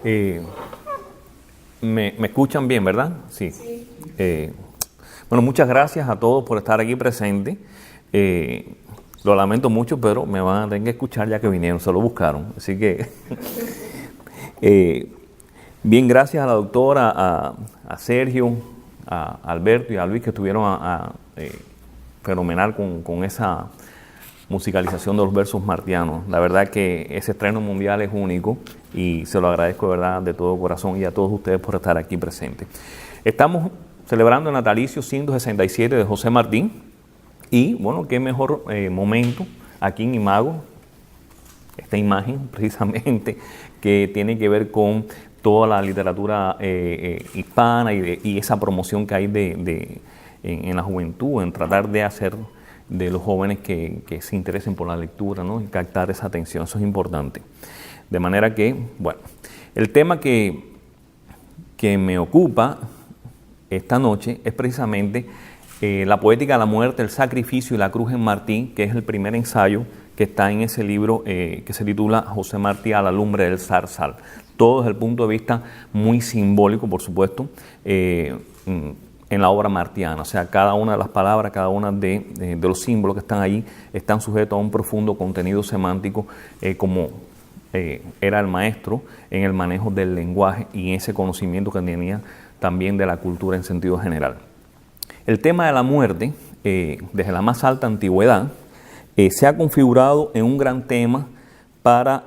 Eh, me escuchan bien, ¿verdad? Sí. Sí. Bueno, muchas gracias a todos por estar aquí presentes. Lo lamento mucho, pero me van a tener que escuchar ya que vinieron, se lo buscaron. Así que, bien, gracias a la doctora, a Sergio, a Alberto y a Luis que estuvieron fenomenal con esa musicalización de los versos martianos. La verdad que ese estreno mundial es único y se lo agradezco de verdad de todo corazón y a todos ustedes por estar aquí presentes. Estamos celebrando el natalicio 167 de José Martí y bueno, qué mejor momento aquí en Imago, esta imagen precisamente que tiene que ver con toda la literatura hispana y esa promoción que hay en la juventud, en tratar de hacer de los jóvenes que se interesen por la lectura, ¿no? Y captar esa atención, eso es importante. De manera que, bueno, el tema que me ocupa esta noche es precisamente la poética de la muerte, el sacrificio y la cruz en Martí, que es el primer ensayo que está en ese libro que se titula José Martí a la lumbre del zarzal. Todo desde el punto de vista muy simbólico, por supuesto, en la obra martiana. O sea, cada una de las palabras, cada una de los símbolos que están allí están sujetos a un profundo contenido semántico como era el maestro en el manejo del lenguaje y ese conocimiento que tenía también de la cultura en sentido general. El tema de la muerte, desde la más alta antigüedad, se ha configurado en un gran tema para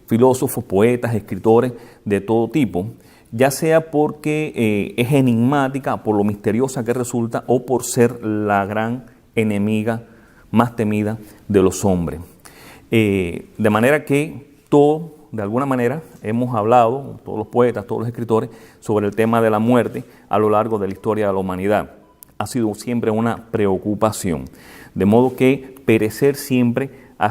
filósofos, poetas, escritores de todo tipo, ya sea porque es enigmática, por lo misteriosa que resulta, o por ser la gran enemiga más temida de los hombres. De manera que todo, de alguna manera, hemos hablado, todos los poetas, todos los escritores, sobre el tema de la muerte a lo largo de la historia de la humanidad. Ha sido siempre una preocupación, de modo que perecer siempre ha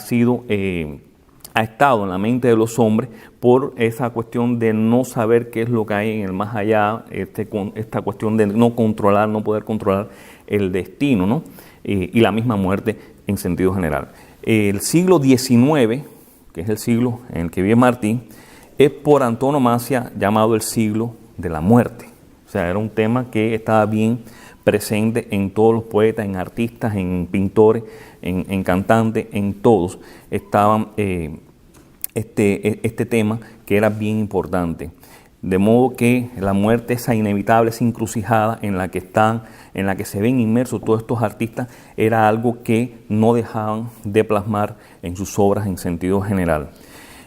estado en la mente de los hombres por esa cuestión de no saber qué es lo que hay en el más allá, esta cuestión de no poder controlar el destino, ¿no? Y la misma muerte en sentido general. El siglo XIX, que es el siglo en el que vive Martí, es por antonomasia llamado el siglo de la muerte. O sea, era un tema que estaba bien presente en todos los poetas, en artistas, en pintores, en cantantes, en todos estaban este tema que era bien importante. De modo que la muerte, esa inevitable, esa encrucijada en la que se ven inmersos todos estos artistas, era algo que no dejaban de plasmar en sus obras en sentido general.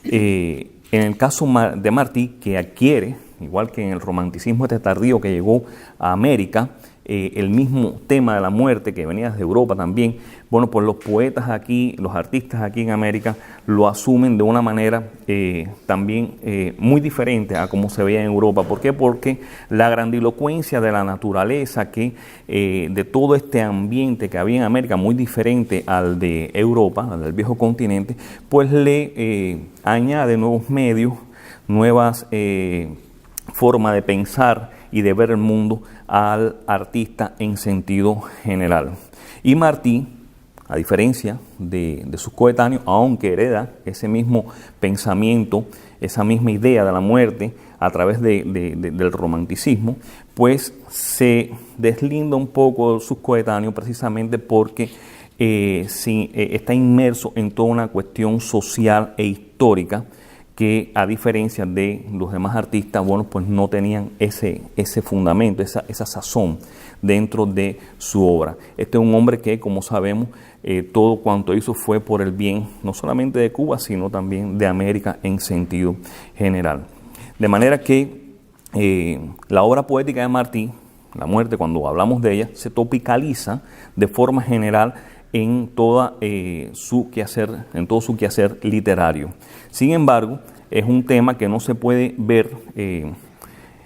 En el caso de Martí, que adquiere, igual que en el romanticismo tardío que llegó a América, el mismo tema de la muerte que venía desde Europa también, bueno, pues los poetas aquí, los artistas aquí en América lo asumen de una manera también muy diferente a como se veía en Europa. ¿Por qué? Porque la grandilocuencia de la naturaleza, de todo este ambiente que había en América, muy diferente al de Europa, al del viejo continente, pues le añade nuevos medios, nuevas formas de pensar y de ver el mundo al artista en sentido general. Y Martí, a diferencia de sus coetáneos, aunque hereda ese mismo pensamiento, esa misma idea de la muerte a través del romanticismo, pues se deslinda un poco de sus coetáneos precisamente porque está inmerso en toda una cuestión social e histórica que, a diferencia de los demás artistas, bueno, pues no tenían ese fundamento, esa sazón dentro de su obra. Este es un hombre que, como sabemos, todo cuanto hizo fue por el bien, no solamente de Cuba, sino también de América en sentido general. De manera que la obra poética de Martí, la muerte, cuando hablamos de ella, se topicaliza de forma general en todo su quehacer literario. Sin embargo, es un tema que no se puede ver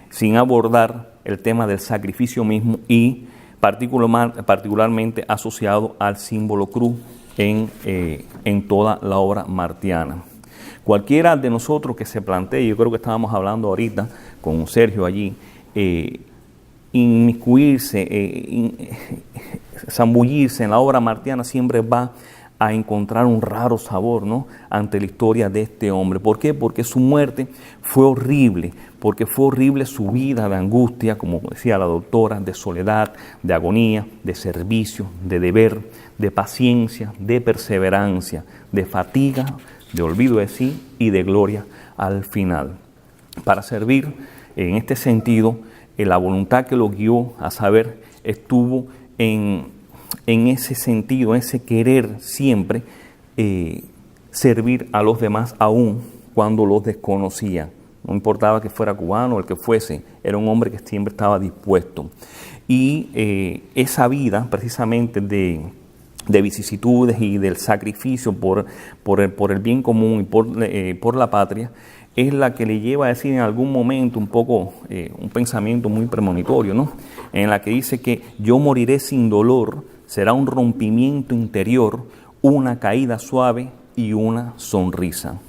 sin abordar el tema del sacrificio mismo y particularmente asociado al símbolo cruz en toda la obra martiana. Cualquiera de nosotros que se plantee, yo creo que estábamos hablando ahorita con Sergio allí, inmiscuirse, zambullirse en la obra martiana siempre va a encontrar un raro sabor, ¿no?, ante la historia de este hombre. ¿Por qué? Porque su muerte fue horrible, porque fue horrible su vida de angustia, como decía la doctora, de soledad, de agonía, de servicio, de deber, de paciencia, de perseverancia, de fatiga, de olvido de sí y de gloria al final. Para servir en este sentido, la voluntad que lo guió a saber estuvo en ese sentido, en ese querer siempre servir a los demás aún cuando los desconocía. No importaba que fuera cubano o el que fuese, era un hombre que siempre estaba dispuesto. Y esa vida precisamente de vicisitudes y del sacrificio por el bien común y por la patria, es la que le lleva a decir en algún momento un poco, un pensamiento muy premonitorio, ¿no?, en la que dice que yo moriré sin dolor, será un rompimiento interior, una caída suave y una sonrisa.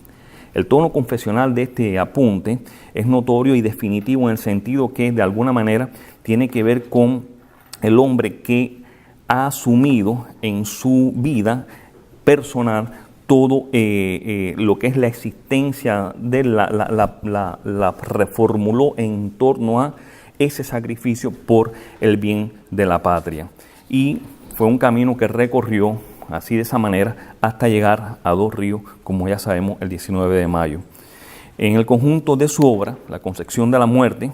El tono confesional de este apunte es notorio y definitivo en el sentido que de alguna manera tiene que ver con el hombre que ha asumido en su vida personal todo lo que es la existencia de la reformuló en torno a ese sacrificio por el bien de la patria. Y fue un camino que recorrió así de esa manera hasta llegar a Dos Ríos, como ya sabemos, el 19 de mayo. En el conjunto de su obra, La concepción de la muerte,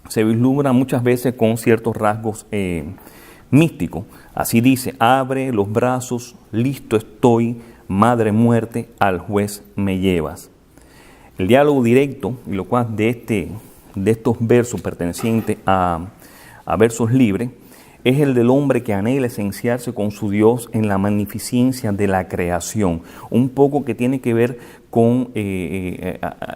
se vislumbra muchas veces con ciertos rasgos místicos. Así dice: abre los brazos, listo estoy, madre muerte, al juez me llevas. El diálogo directo y lo cual de estos versos pertenecientes a versos libres es el del hombre que anhela esenciarse con su Dios en la magnificencia de la creación. Un poco que tiene que ver con,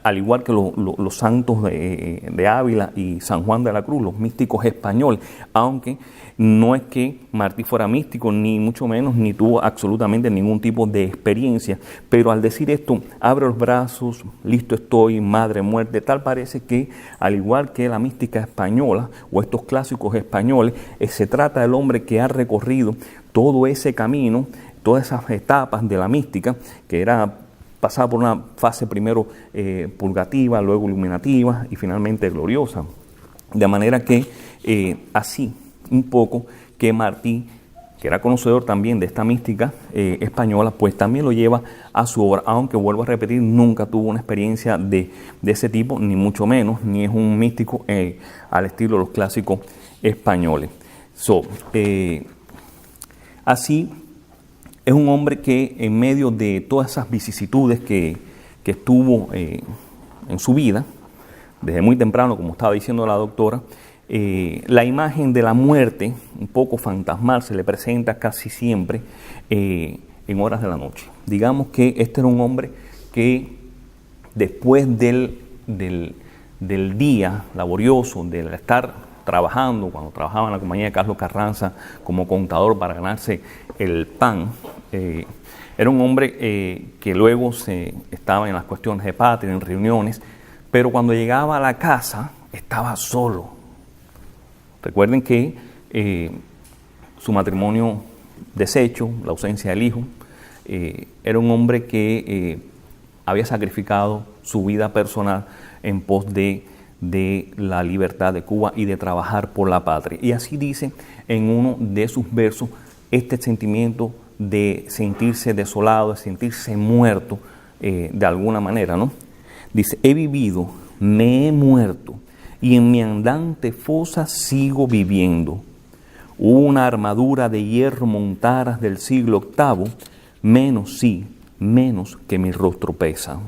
al igual que los santos de Ávila y San Juan de la Cruz, los místicos españoles, aunque no es que Martí fuera místico, ni mucho menos, ni tuvo absolutamente ningún tipo de experiencia, pero al decir esto, abre los brazos, listo estoy, madre muerte, tal parece que, al igual que la mística española o estos clásicos españoles, se trata del hombre que ha recorrido todo ese camino, todas esas etapas de la mística, que era pasar por una fase primero purgativa, luego iluminativa y finalmente gloriosa. De manera que así un poco que Martí, que era conocedor también de esta mística española, pues también lo lleva a su obra, aunque vuelvo a repetir, nunca tuvo una experiencia de ese tipo, ni mucho menos, ni es un místico al estilo de los clásicos españoles. Así es un hombre que en medio de todas esas vicisitudes que estuvo en su vida, desde muy temprano, como estaba diciendo la doctora, la imagen de la muerte, un poco fantasmal, se le presenta casi siempre en horas de la noche. Digamos que este era un hombre que después del día laborioso, del estar trabajando, cuando trabajaba en la compañía de Carlos Carranza como contador para ganarse el pan, era un hombre que luego estaba en las cuestiones de patria, en reuniones, pero cuando llegaba a la casa estaba solo. Recuerden que su matrimonio deshecho, la ausencia del hijo, era un hombre que había sacrificado su vida personal en pos de la libertad de Cuba y de trabajar por la patria. Y así dice en uno de sus versos este sentimiento de sentirse desolado, de sentirse muerto de alguna manera, ¿no? Dice: he vivido, me he muerto, y en mi andante fosa sigo viviendo. Una armadura de hierro montaras del siglo VIII, menos que mi rostro pesa.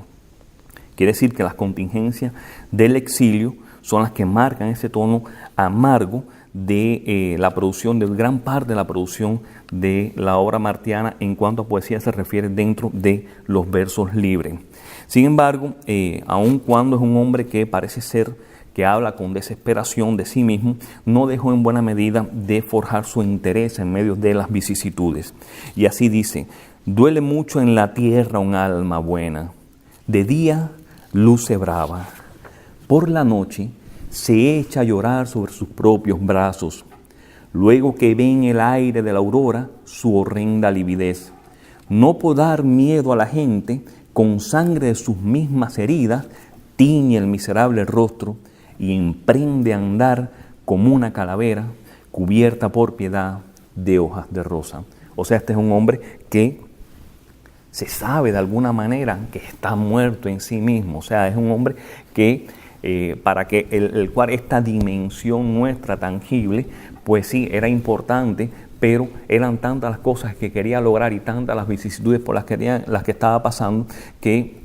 Quiere decir que las contingencias del exilio son las que marcan ese tono amargo de la producción, de gran parte de la producción de la obra martiana en cuanto a poesía se refiere dentro de los versos libres. Sin embargo, aun cuando es un hombre que parece ser que habla con desesperación de sí mismo, no dejó en buena medida de forjar su interés en medio de las vicisitudes. Y así dice: duele mucho en la tierra un alma buena, de día luce brava, por la noche se echa a llorar sobre sus propios brazos, luego que ve en el aire de la aurora su horrenda lividez, No por dar miedo a la gente, con sangre de sus mismas heridas, tiñe el miserable rostro y emprende a andar como una calavera cubierta por piedad de hojas de rosa. O sea, este es un hombre que se sabe de alguna manera que está muerto en sí mismo. O sea, es un hombre que, para que el cual esta dimensión nuestra tangible, pues sí, era importante, pero eran tantas las cosas que quería lograr y tantas las vicisitudes por las que estaba pasando, que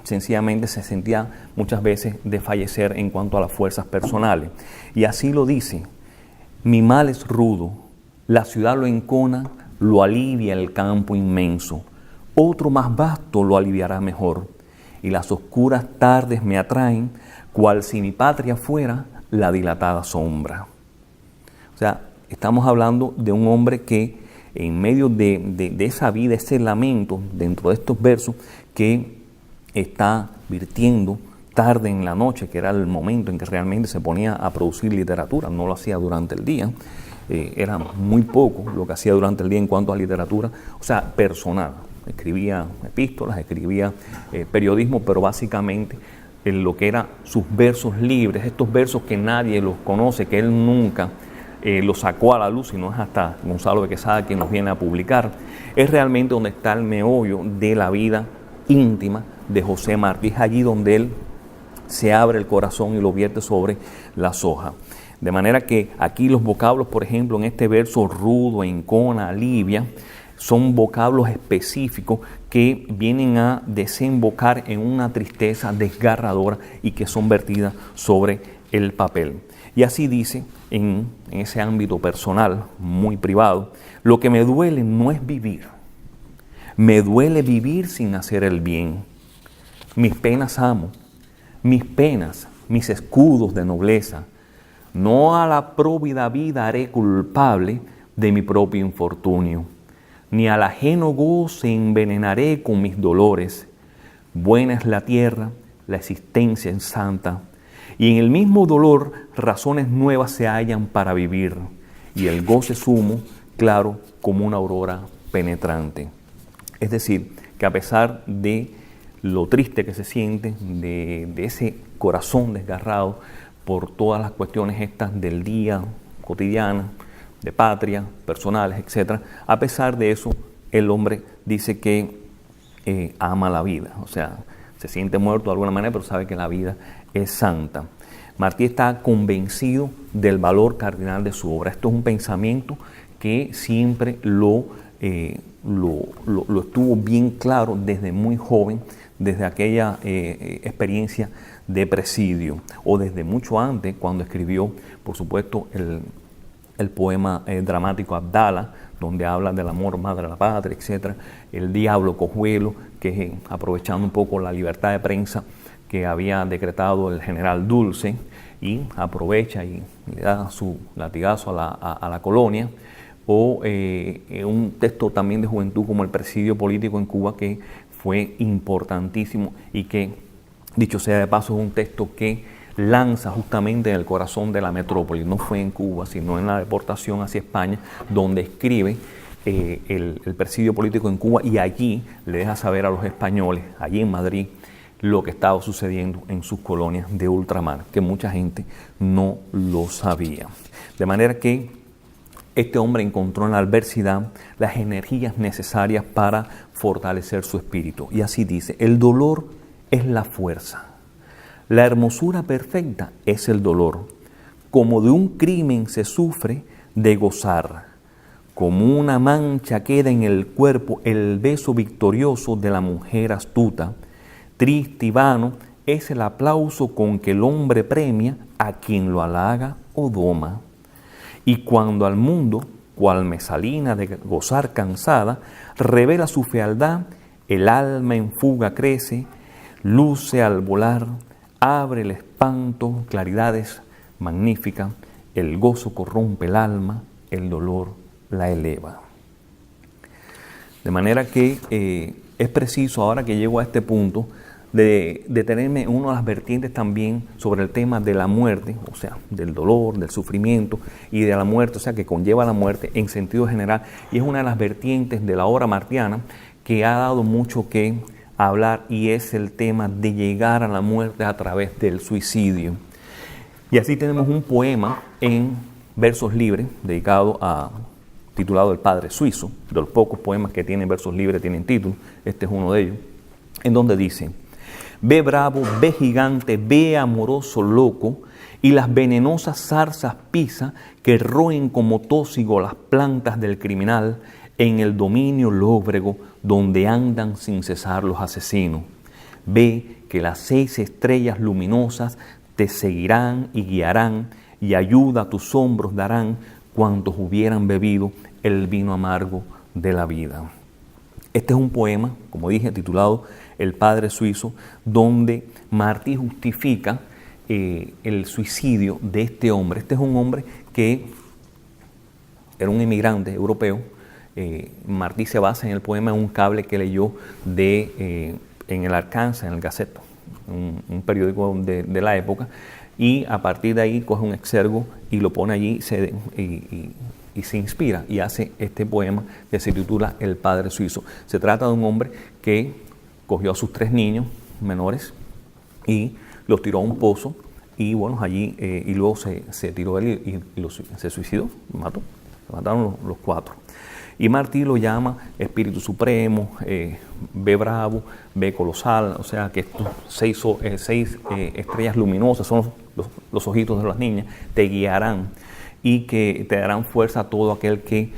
sencillamente se sentía muchas veces de fallecer en cuanto a las fuerzas personales. Y así lo dice: mi mal es rudo, la ciudad lo encona, lo alivia el campo inmenso. Otro más vasto lo aliviará mejor. Y las oscuras tardes me atraen, cual si mi patria fuera la dilatada sombra. O sea, estamos hablando de un hombre que en medio de esa vida, ese lamento, dentro de estos versos, que está virtiendo tarde en la noche, que era el momento en que realmente se ponía a producir literatura, no lo hacía durante el día, era muy poco lo que hacía durante el día en cuanto a literatura, o sea, personal. Escribía epístolas, escribía periodismo, pero básicamente en lo que eran sus versos libres, estos versos que nadie los conoce, que él nunca los sacó a la luz, sino es hasta Gonzalo de Quesada quien nos viene a publicar, es realmente donde está el meollo de la vida íntima de José Martí. Es allí donde él se abre el corazón y lo vierte sobre las hojas. De manera que aquí los vocablos, por ejemplo, en este verso rudo, encona, alivia, son vocablos específicos que vienen a desembocar en una tristeza desgarradora y que son vertidas sobre el papel. Y así dice, en ese ámbito personal, muy privado: lo que me duele no es vivir, me duele vivir sin hacer el bien. Mis penas amo, mis penas, mis escudos de nobleza. No a la próvida vida haré culpable de mi propio infortunio, ni al ajeno goce envenenaré con mis dolores. Buena es la tierra, la existencia es santa, y en el mismo dolor razones nuevas se hallan para vivir, y el goce sumo, claro como una aurora penetrante. Es decir, que a pesar de lo triste que se siente, de ese corazón desgarrado por todas las cuestiones estas del día, cotidianas, de patria, personales, etc., a pesar de eso, el hombre dice que ama la vida. O sea, se siente muerto de alguna manera, pero sabe que la vida es santa. Martí está convencido del valor cardinal de su obra. Esto es un pensamiento que siempre lo estuvo bien claro desde muy joven, desde aquella experiencia de presidio, o desde mucho antes, cuando escribió, por supuesto, el poema dramático Abdala, donde habla del amor madre a la patria, etc. El Diablo Cojuelo, que es aprovechando un poco la libertad de prensa que había decretado el general Dulce, y aprovecha y le da su latigazo a la colonia. O un texto también de juventud como El presidio político en Cuba, que fue importantísimo y que, dicho sea de paso, es un texto que lanza justamente en el corazón de la metrópoli. No fue en Cuba, sino en la deportación hacia España, donde escribe el presidio político en Cuba, y allí le deja saber a los españoles, allí en Madrid, lo que estaba sucediendo en sus colonias de ultramar, que mucha gente no lo sabía. De manera que este hombre encontró en la adversidad las energías necesarias para fortalecer su espíritu. Y así dice: el dolor es la fuerza. La hermosura perfecta es el dolor. Como de un crimen se sufre de gozar. Como una mancha queda en el cuerpo el beso victorioso de la mujer astuta. Triste y vano es el aplauso con que el hombre premia a quien lo halaga o doma. Y cuando al mundo, cual mesalina de gozar cansada, revela su fealdad, el alma en fuga crece, luce al volar, abre el espanto, claridades magníficas, el gozo corrompe el alma, el dolor la eleva. De manera que es preciso, ahora que llego a este punto, de detenerme en una de las vertientes también sobre el tema de la muerte, o sea, del dolor, del sufrimiento y de la muerte, o sea, que conlleva la muerte en sentido general, y es una de las vertientes de la obra martiana que ha dado mucho que hablar y es el tema de llegar a la muerte a través del suicidio. Y así tenemos un poema en versos libres titulado El Padre Suizo. De los pocos poemas que tienen versos libres tienen título, este es uno de ellos, en donde dice: ve bravo, ve gigante, ve amoroso loco, y las venenosas zarzas pisa que roen como tóxigo las plantas del criminal en el dominio lóbrego donde andan sin cesar los asesinos. Ve que las 6 estrellas luminosas te seguirán y guiarán, y ayuda a tus hombros darán cuantos hubieran bebido el vino amargo de la vida. Este es un poema, como dije, titulado El Padre Suizo, donde Martí justifica el suicidio de este hombre. Este es un hombre que era un inmigrante europeo. Martí se basa en el poema en un cable que leyó en el Arkansas, en el Gazette, un periódico de la época, y a partir de ahí coge un exergo y lo pone allí y se inspira y hace este poema que se titula El Padre Suizo. Se trata de un hombre que cogió a sus 3 niños menores y los tiró a un pozo, y bueno, allí y luego se tiró él y se suicidó, se mataron los 4. Y Martí lo llama Espíritu Supremo, ve bravo, ve colosal, o sea que estos 6 estrellas luminosas son los ojitos de las niñas, te guiarán y que te darán fuerza a todo aquel que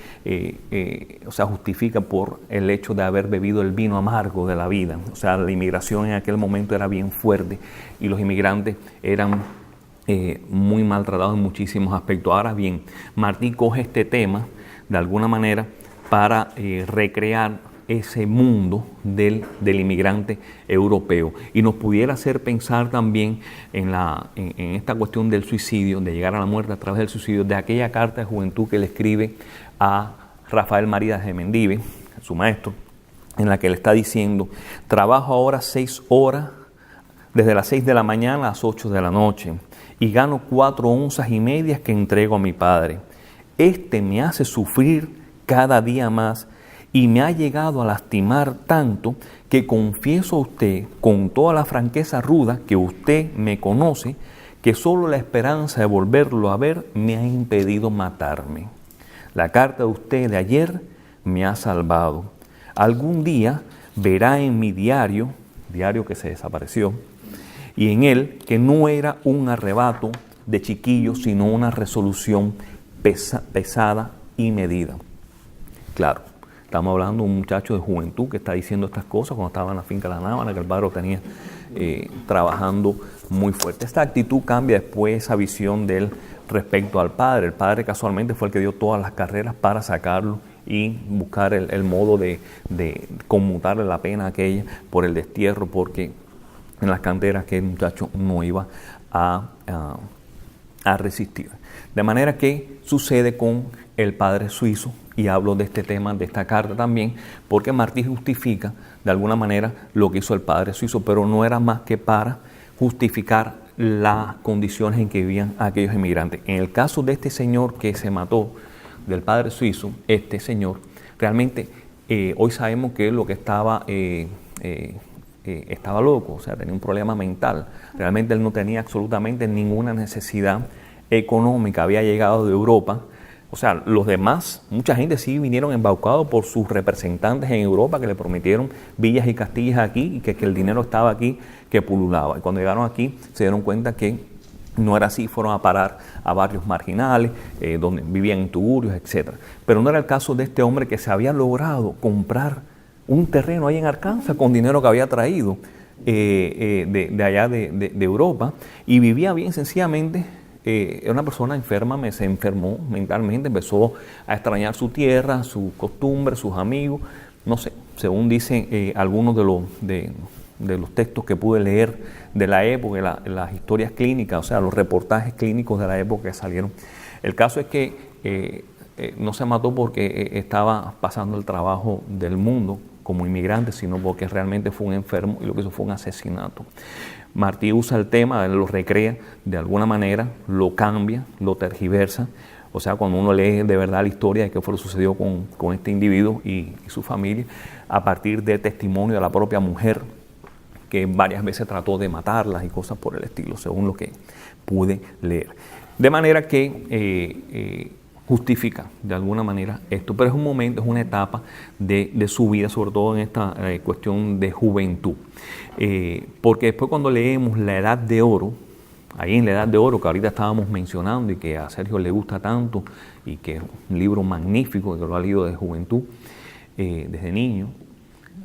justifica por el hecho de haber bebido el vino amargo de la vida. O sea, la inmigración en aquel momento era bien fuerte y los inmigrantes eran muy maltratados en muchísimos aspectos. Ahora bien, Martí coge este tema de alguna manera para recrear ese mundo del inmigrante europeo, y nos pudiera hacer pensar también en esta cuestión del suicidio, de llegar a la muerte a través del suicidio, de aquella carta de juventud que le escribe a Rafael María de Mendive, su maestro, en la que le está diciendo: trabajo ahora 6 horas, desde las 6 de la mañana a las 8 de la noche, y gano 4 onzas y medias que entrego a mi padre. Este me hace sufrir cada día más y me ha llegado a lastimar tanto que confieso a usted con toda la franqueza ruda que usted me conoce, que solo la esperanza de volverlo a ver me ha impedido matarme. La carta de usted de ayer me ha salvado. Algún día verá en mi diario que se desapareció, y en él que no era un arrebato de chiquillo, sino una resolución pesada y medida. Claro, estamos hablando de un muchacho de juventud que está diciendo estas cosas cuando estaba en la finca de la Nábana, que el padre lo tenía trabajando muy fuerte. Esta actitud cambia después esa visión de él respecto al padre. El padre casualmente fue el que dio todas las carreras para sacarlo y buscar el modo de conmutarle la pena aquella por el destierro, porque en las canteras que el muchacho no iba a resistir. De manera que sucede con el Padre Suizo, y hablo de este tema, de esta carta también, porque Martí justifica de alguna manera lo que hizo el Padre Suizo, pero no era más que para justificar las condiciones en que vivían aquellos inmigrantes. En el caso de este señor que se mató, del Padre Suizo, este señor, realmente hoy sabemos que lo que estaba loco, o sea, tenía un problema mental. Realmente él no tenía absolutamente ninguna necesidad económica, había llegado de Europa. O sea, los demás, mucha gente sí vinieron embaucados por sus representantes en Europa que le prometieron villas y castillas aquí y que el dinero estaba aquí, que pululaba. Y cuando llegaron aquí se dieron cuenta que no era así, fueron a parar a barrios marginales, donde vivían en tugurios, etc. Pero no era el caso de este hombre que se había logrado comprar un terreno ahí en Arkansas con dinero que había traído de allá de Europa, y vivía bien sencillamente. Era una persona enferma, se enfermó mentalmente, empezó a extrañar su tierra, sus costumbres, sus amigos, no sé, según dicen algunos de los textos que pude leer de la época, las historias clínicas, o sea, los reportajes clínicos de la época que salieron. El caso es que no se mató porque estaba pasando el trabajo del mundo como inmigrante, sino porque realmente fue un enfermo y lo que hizo fue un asesinato. Martí usa el tema, lo recrea de alguna manera, lo cambia, lo tergiversa, O sea, cuando uno lee de verdad la historia de qué fue lo que sucedió con este individuo y su familia, a partir del testimonio de la propia mujer, que varias veces trató de matarlas y cosas por el estilo, según lo que pude leer. De manera que justifica de alguna manera esto, pero es un momento, es una etapa de su vida, sobre todo en esta cuestión de juventud. Porque después cuando leemos La Edad de Oro, ahí en La Edad de Oro, que ahorita estábamos mencionando y que a Sergio le gusta tanto, y que es un libro magnífico, que lo ha leído de juventud, desde niño,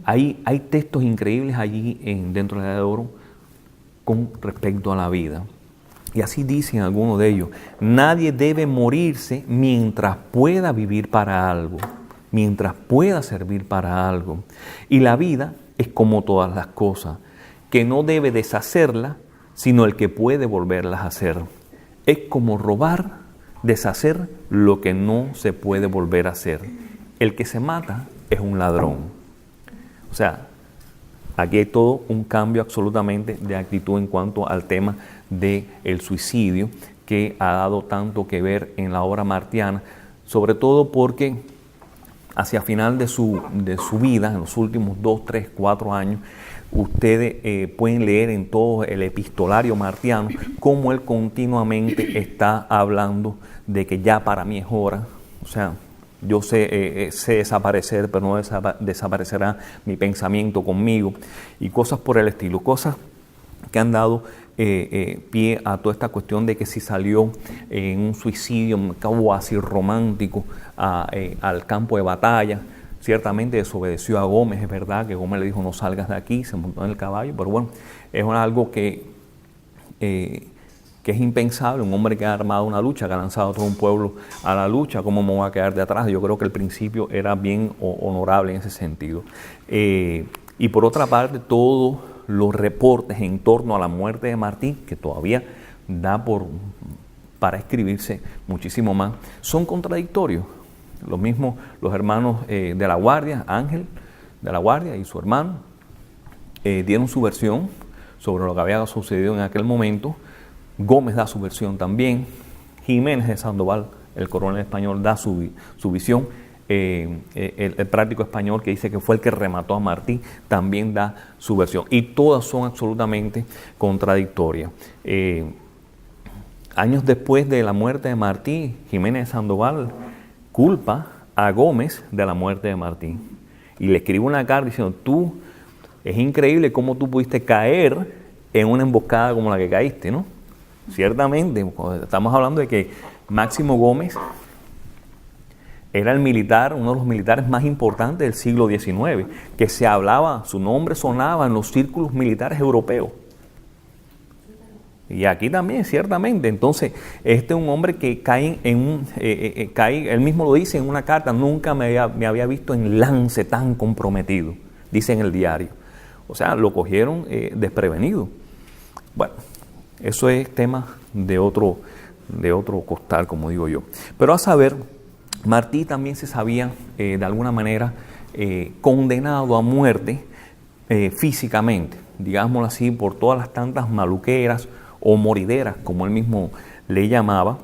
hay textos increíbles allí dentro de La Edad de Oro con respecto a la vida. Y así dicen algunos de ellos: nadie debe morirse mientras pueda vivir para algo, mientras pueda servir para algo. Y la vida es como todas las cosas, que no debe deshacerla, sino el que puede volverlas a hacer. Es como robar, deshacer lo que no se puede volver a hacer. El que se mata es un ladrón. O sea, aquí hay todo un cambio absolutamente de actitud en cuanto al tema del suicidio, que ha dado tanto que ver en la obra martiana, sobre todo porque hacia final de su vida, en los últimos 2, 3, 4 años, ustedes pueden leer en todo el epistolario martiano cómo él continuamente está hablando de que ya para mí es hora. O sea, yo sé desaparecer, pero no desaparecerá mi pensamiento conmigo, y cosas por el estilo, cosas que han dado pie a toda esta cuestión de que si salió en un suicidio casi romántico al campo de batalla. Ciertamente desobedeció a Gómez, es verdad que Gómez le dijo no salgas de aquí, se montó en el caballo, pero bueno, es algo que es impensable, un hombre que ha armado una lucha, que ha lanzado a todo un pueblo a la lucha, ¿cómo me voy a quedar de atrás? Yo creo que el principio era bien honorable en ese sentido. Y por otra parte, todos los reportes en torno a la muerte de Martí, que todavía da para escribirse muchísimo más, son contradictorios. Lo mismo los hermanos de la Guardia, Ángel de la Guardia y su hermano, dieron su versión sobre lo que había sucedido en aquel momento. Gómez da su versión también. Jiménez de Sandoval, el coronel español, da su visión. El práctico español, que dice que fue el que remató a Martí, también da su versión. Y todas son absolutamente contradictorias. Años después de la muerte de Martí, Jiménez de Sandoval culpa a Gómez de la muerte de Martí. Y le escribe una carta diciendo: es increíble cómo tú pudiste caer en una emboscada como la que caíste, ¿no? Ciertamente, estamos hablando de que Máximo Gómez era el militar, uno de los militares más importantes del siglo XIX, que se hablaba, su nombre sonaba en los círculos militares europeos. Y aquí también, ciertamente. Entonces, este es un hombre que cae él mismo lo dice en una carta: nunca me había visto en lance tan comprometido, dice en el diario. O sea, lo cogieron desprevenido. Bueno, eso es tema de otro costal, como digo yo. Pero a saber, Martí también se sabía de alguna manera condenado a muerte físicamente, digámoslo así, por todas las tantas maluqueras o morideras, como él mismo le llamaba.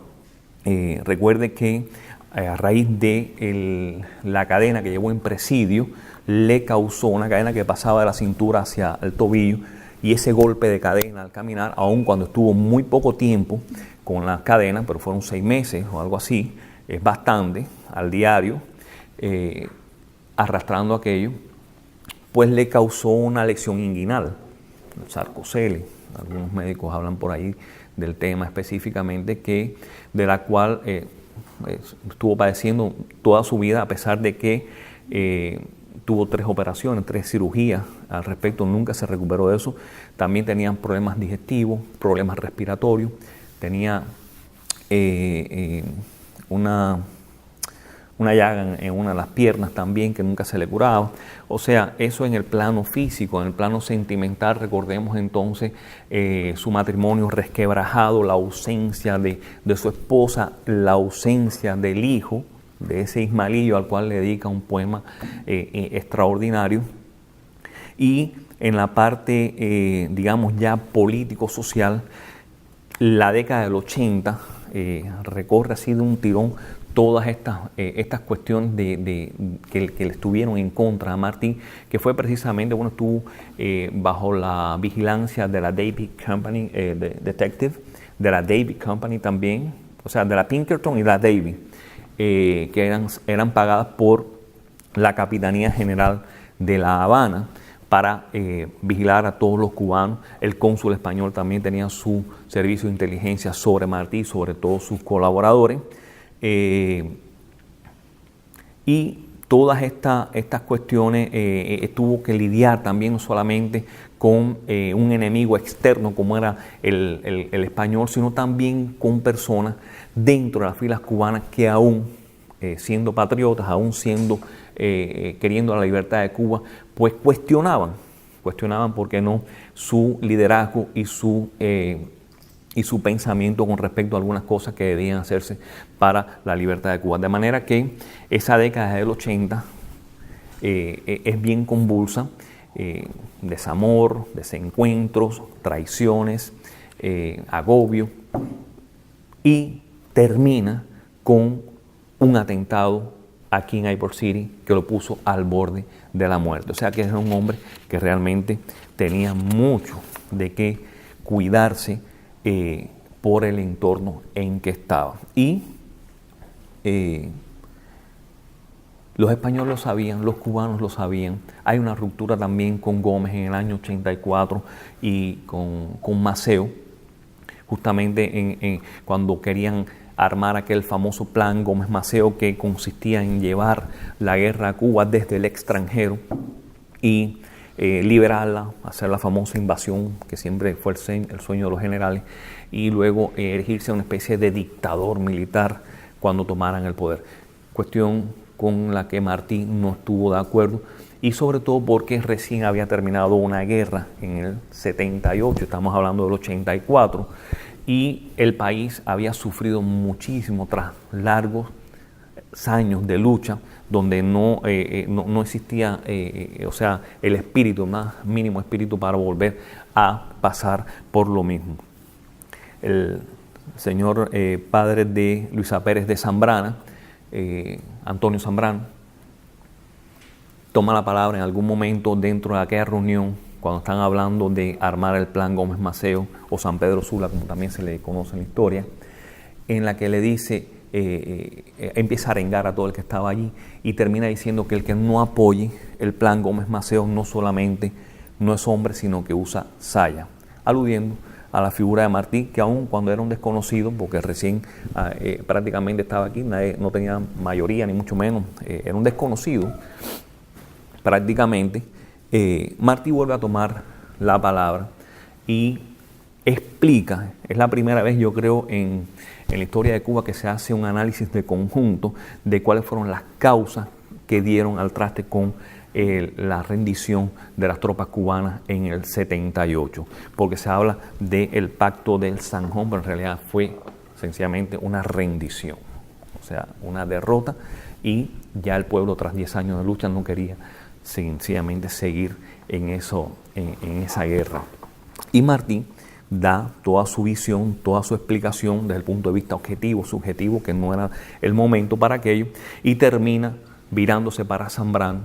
Recuerde que a raíz de la cadena que llevó en presidio, le causó una cadena que pasaba de la cintura hacia el tobillo, y ese golpe de cadena al caminar, aun cuando estuvo muy poco tiempo con la cadena, pero fueron 6 meses o algo así, es bastante, al diario, arrastrando aquello, pues le causó una lesión inguinal, sarcocele. Algunos médicos hablan por ahí del tema específicamente, de la cual estuvo padeciendo toda su vida, a pesar de que tuvo 3 operaciones, 3 cirugías al respecto, nunca se recuperó de eso. También tenía problemas digestivos, problemas respiratorios, tenía una llaga en una de las piernas también que nunca se le curaba. O sea, eso en el plano físico. En el plano sentimental, recordemos entonces su matrimonio resquebrajado, la ausencia de su esposa, la ausencia del hijo, de ese Ismaelillo al cual le dedica un poema extraordinario. Y en la parte, digamos, ya político-social, la década del 80 recorre así de un tirón todas estas cuestiones que le estuvieron en contra a Martí, que fue precisamente, bueno, estuvo bajo la vigilancia de la David Company, Detective, de la David Company también, o sea, de la Pinkerton y la David, que eran pagadas por la Capitanía General de La Habana para vigilar a todos los cubanos. El cónsul español también tenía su servicio de inteligencia sobre Martí, sobre todos sus colaboradores. Y todas estas cuestiones tuvo que lidiar también no solamente con un enemigo externo como era el español, sino también con personas dentro de las filas cubanas que aún siendo patriotas, aún siendo queriendo la libertad de Cuba, pues cuestionaban, ¿por qué no?, su liderazgo y su pensamiento con respecto a algunas cosas que debían hacerse para la libertad de Cuba. De manera que esa década del 80 es bien convulsa, desamor, desencuentros, traiciones, agobio, y termina con un atentado aquí en Ybor City que lo puso al borde de la muerte. O sea que era un hombre que realmente tenía mucho de qué cuidarse por el entorno en que estaba. Y los españoles lo sabían, los cubanos lo sabían. Hay una ruptura también con Gómez en el año 84 y con Maceo, justamente cuando querían armar aquel famoso plan Gómez-Maceo, que consistía en llevar la guerra a Cuba desde el extranjero y liberarla, hacer la famosa invasión, que siempre fue el sueño de los generales, y luego erigirse a una especie de dictador militar cuando tomaran el poder. Cuestión con la que Martí no estuvo de acuerdo, y sobre todo porque recién había terminado una guerra en el 78, estamos hablando del 84, y el país había sufrido muchísimo tras largos años de lucha, donde no existía, o sea, el espíritu, más mínimo espíritu para volver a pasar por lo mismo. El señor padre de Luisa Pérez de Zambrana, Antonio Zambrano, toma la palabra en algún momento dentro de aquella reunión, cuando están hablando de armar el plan Gómez-Maceo o San Pedro Sula, como también se le conoce en la historia, en la que le dice, empieza a arengar a todo el que estaba allí y termina diciendo que el que no apoye el plan Gómez-Maceo no solamente no es hombre, sino que usa saya, aludiendo a la figura de Martí, que aún cuando era un desconocido, porque recién prácticamente estaba aquí, no tenía mayoría ni mucho menos, era un desconocido prácticamente, Martí vuelve a tomar la palabra y explica, es la primera vez yo creo en la historia de Cuba que se hace un análisis de conjunto de cuáles fueron las causas que dieron al traste con la rendición de las tropas cubanas en el 78, porque se habla del pacto del Zanjón, pero en realidad fue sencillamente una rendición, o sea, una derrota, y ya el pueblo tras 10 años de lucha no quería sencillamente seguir en esa guerra. Y Martí da toda su visión, toda su explicación desde el punto de vista objetivo, subjetivo, que no era el momento para aquello, y termina virándose para Zambrano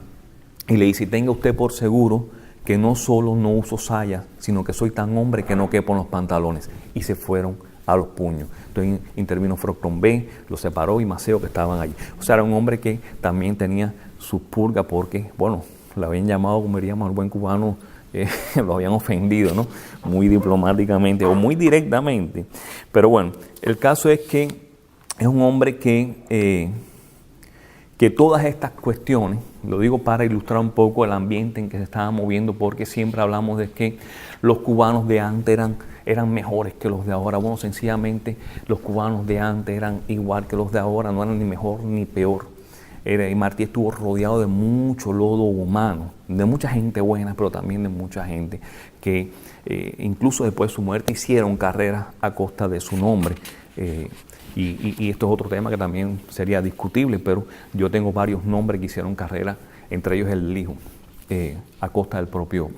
y le dice: tenga usted por seguro que no solo no uso saya, sino que soy tan hombre que no quepo en los pantalones. Y se fueron a los puños. Entonces intervino Frocton B, lo separó, y Maceo, que estaban allí. O sea, era un hombre que también tenía su purga, porque, bueno, lo habían llamado, como diríamos al buen cubano, lo habían ofendido, ¿no? Muy diplomáticamente o muy directamente. Pero bueno, el caso es que es un hombre que todas estas cuestiones, lo digo para ilustrar un poco el ambiente en que se estaba moviendo, porque siempre hablamos de que los cubanos de antes eran mejores que los de ahora. Bueno, sencillamente los cubanos de antes eran igual que los de ahora, no eran ni mejor ni peor. Y Martí estuvo rodeado de mucho lodo humano, de mucha gente buena, pero también de mucha gente que incluso después de su muerte hicieron carreras a costa de su nombre. Y esto es otro tema que también sería discutible, pero yo tengo varios nombres que hicieron carrera, entre ellos el hijo, a costa del propio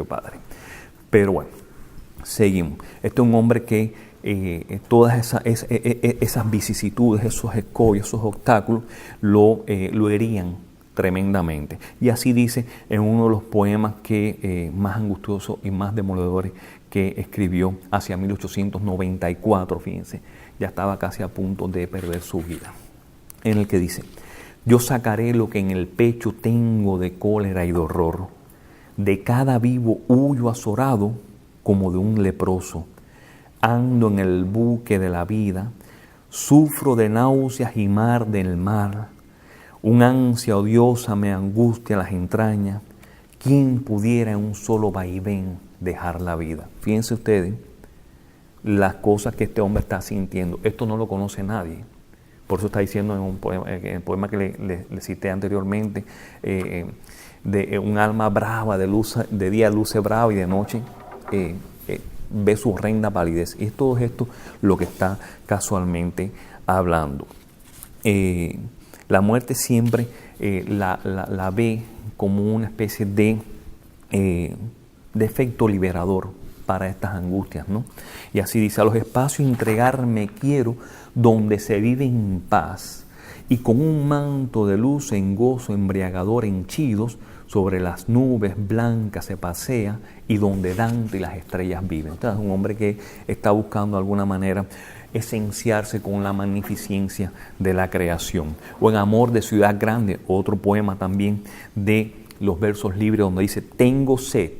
padre. Pero bueno, Seguimos. Este es un hombre que todas esas vicisitudes, esos escollos, esos obstáculos, lo herían tremendamente. Y así dice en uno de los poemas que más angustiosos y más demoledores que escribió hacia 1894, fíjense, ya estaba casi a punto de perder su vida, en el que dice: yo sacaré lo que en el pecho tengo de cólera y de horror, de cada vivo huyo azorado como de un leproso, ando en el buque de la vida, sufro de náuseas y mar del mar, un ansia odiosa me angustia las entrañas, ¿quién pudiera en un solo vaivén dejar la vida? Fíjense ustedes las cosas que este hombre está sintiendo. Esto no lo conoce nadie. Por eso está diciendo en el poema que le cité anteriormente, de un alma brava, de día luce brava y de noche ve su horrenda palidez. Y todo esto lo que está casualmente hablando. La muerte siempre la ve como una especie de efecto liberador para estas angustias, ¿no? Y así dice: a los espacios entregarme quiero, donde se vive en paz, y con un manto de luz en gozo embriagador henchidos, sobre las nubes blancas se pasea, y donde Dante y las estrellas viven. Entonces, es un hombre que está buscando de alguna manera esenciarse con la magnificencia de la creación. O en Amor de Ciudad Grande, otro poema también de los versos libres, donde dice: tengo sed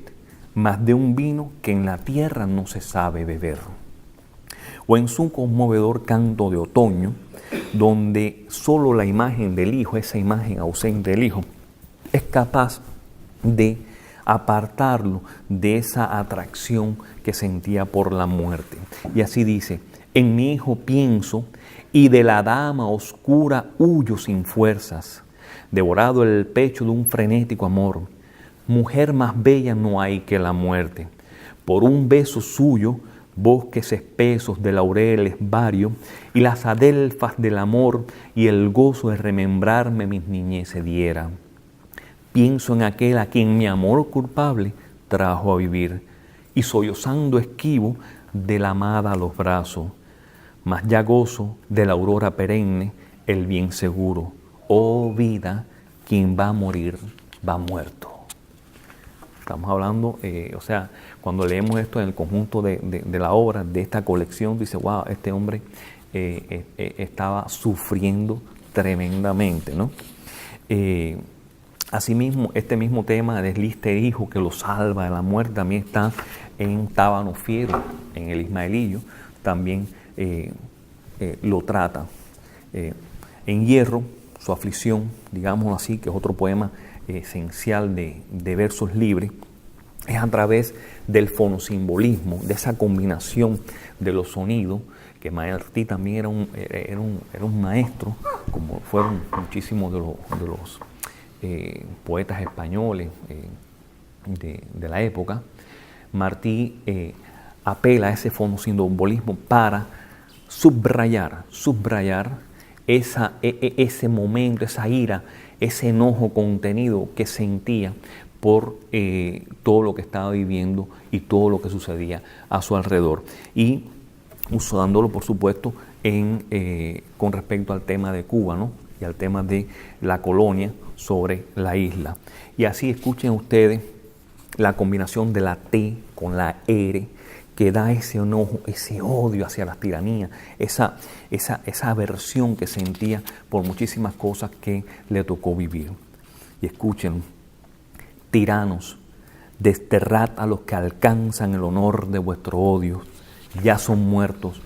más de un vino que en la tierra no se sabe beber. O en su conmovedor Canto de Otoño, donde solo la imagen del Hijo, esa imagen ausente del Hijo, es capaz de apartarlo de esa atracción que sentía por la muerte. Y así dice: en mi Hijo pienso, y de la dama oscura huyo sin fuerzas, devorado el pecho de un frenético amor. Mujer más bella no hay que la muerte. Por un beso suyo, bosques espesos de laureles varios, y las adelfas del amor, y el gozo de remembrarme mis niñez se diera. Pienso en aquel a quien mi amor culpable trajo a vivir, y sollozando esquivo de la amada a los brazos, mas ya gozo de la aurora perenne el bien seguro. Oh vida, quien va a morir, va muerto. Estamos hablando, cuando leemos esto en el conjunto de la obra, de esta colección, dice: wow, este hombre estaba sufriendo tremendamente, ¿no? Asimismo, este mismo tema de Lister Hijo, que lo salva de la muerte, también está en Tábano Fiero, en el Ismaelillo, también lo trata. En Hierro, su aflicción, digamos así, que es otro poema esencial de versos libres, es a través del fonosimbolismo, de esa combinación de los sonidos, que Martí también era un maestro, como fueron muchísimos de los poetas españoles de la época. Martí apela a ese fonosimbolismo para subrayar ese momento, esa ira, ese enojo contenido que sentía por todo lo que estaba viviendo y todo lo que sucedía a su alrededor. Y usándolo, por supuesto, con respecto al tema de Cuba, ¿no? Y al tema de la colonia sobre la isla. Y así escuchen ustedes la combinación de la T con la R, que da ese enojo, ese odio hacia las tiranías, esa aversión que sentía por muchísimas cosas que le tocó vivir. Y escuchen: tiranos, desterrad a los que alcanzan el honor de vuestro odio, ya son muertos.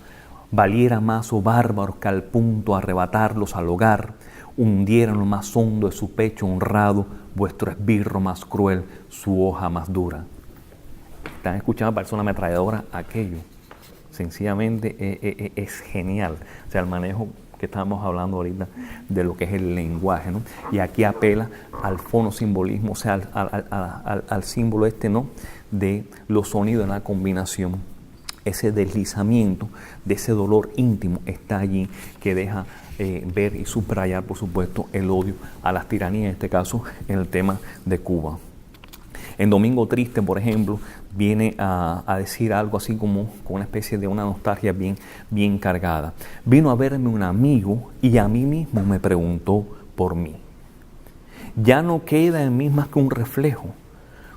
Valiera más, oh bárbaros, que al punto arrebatarlos al hogar, hundieran lo más hondo de su pecho honrado, vuestro esbirro más cruel, su hoja más dura. Están escuchando, parece una ametralladora aquello. Sencillamente es genial. O sea, el manejo que estábamos hablando ahorita de lo que es el lenguaje, ¿no? Y aquí apela al fonosimbolismo, o sea, al símbolo ¿no? De los sonidos en la combinación. Ese deslizamiento de ese dolor íntimo está allí, que deja ver y subrayar, por supuesto, el odio a las tiranías, en este caso, en el tema de Cuba. En Domingo Triste, por ejemplo, viene a decir algo así como con una especie de una nostalgia bien cargada. Vino a verme un amigo y a mí mismo me preguntó por mí. Ya no queda en mí más que un reflejo,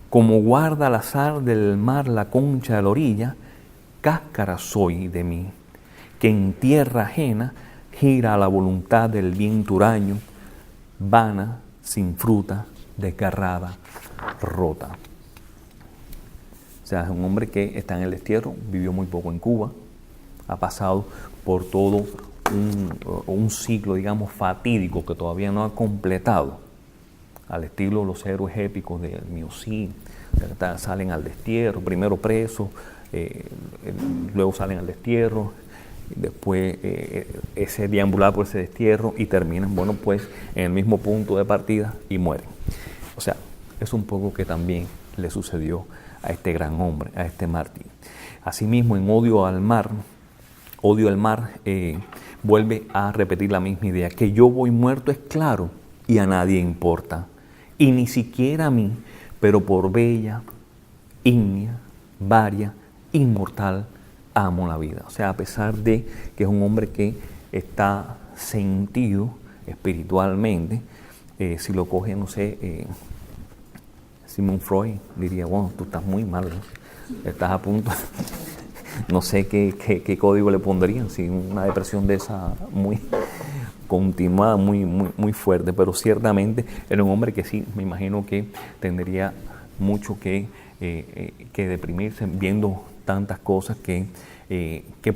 como guarda la sal del mar la concha de la orilla, cáscara soy de mí, que en tierra ajena gira a la voluntad del viento huraño, vana, sin fruta, desgarrada, rota. O sea, es un hombre que está en el destierro, vivió muy poco en Cuba, ha pasado por todo un ciclo, digamos, fatídico que todavía no ha completado, al estilo de los héroes épicos de Miocín, salen al destierro, primero presos, luego salen al destierro, después ese deambular por ese destierro y terminan, bueno, pues en el mismo punto de partida y mueren. O sea, es un poco que también le sucedió a este gran hombre, a este mártir. Asimismo, en Odio al Mar, vuelve a repetir la misma idea, que yo voy muerto es claro y a nadie importa, y ni siquiera a mí, pero por bella, ígnea, varia, inmortal, amo la vida. O sea, a pesar de que es un hombre que está sentido espiritualmente, si lo coge, no sé, Sigmund Freud diría, bueno, tú estás muy mal, ¿no? Estás a punto, no sé qué código le pondrían, si una depresión de esa muy continuada, muy fuerte, pero ciertamente era un hombre que sí, me imagino que tendría mucho que deprimirse viendo tantas cosas que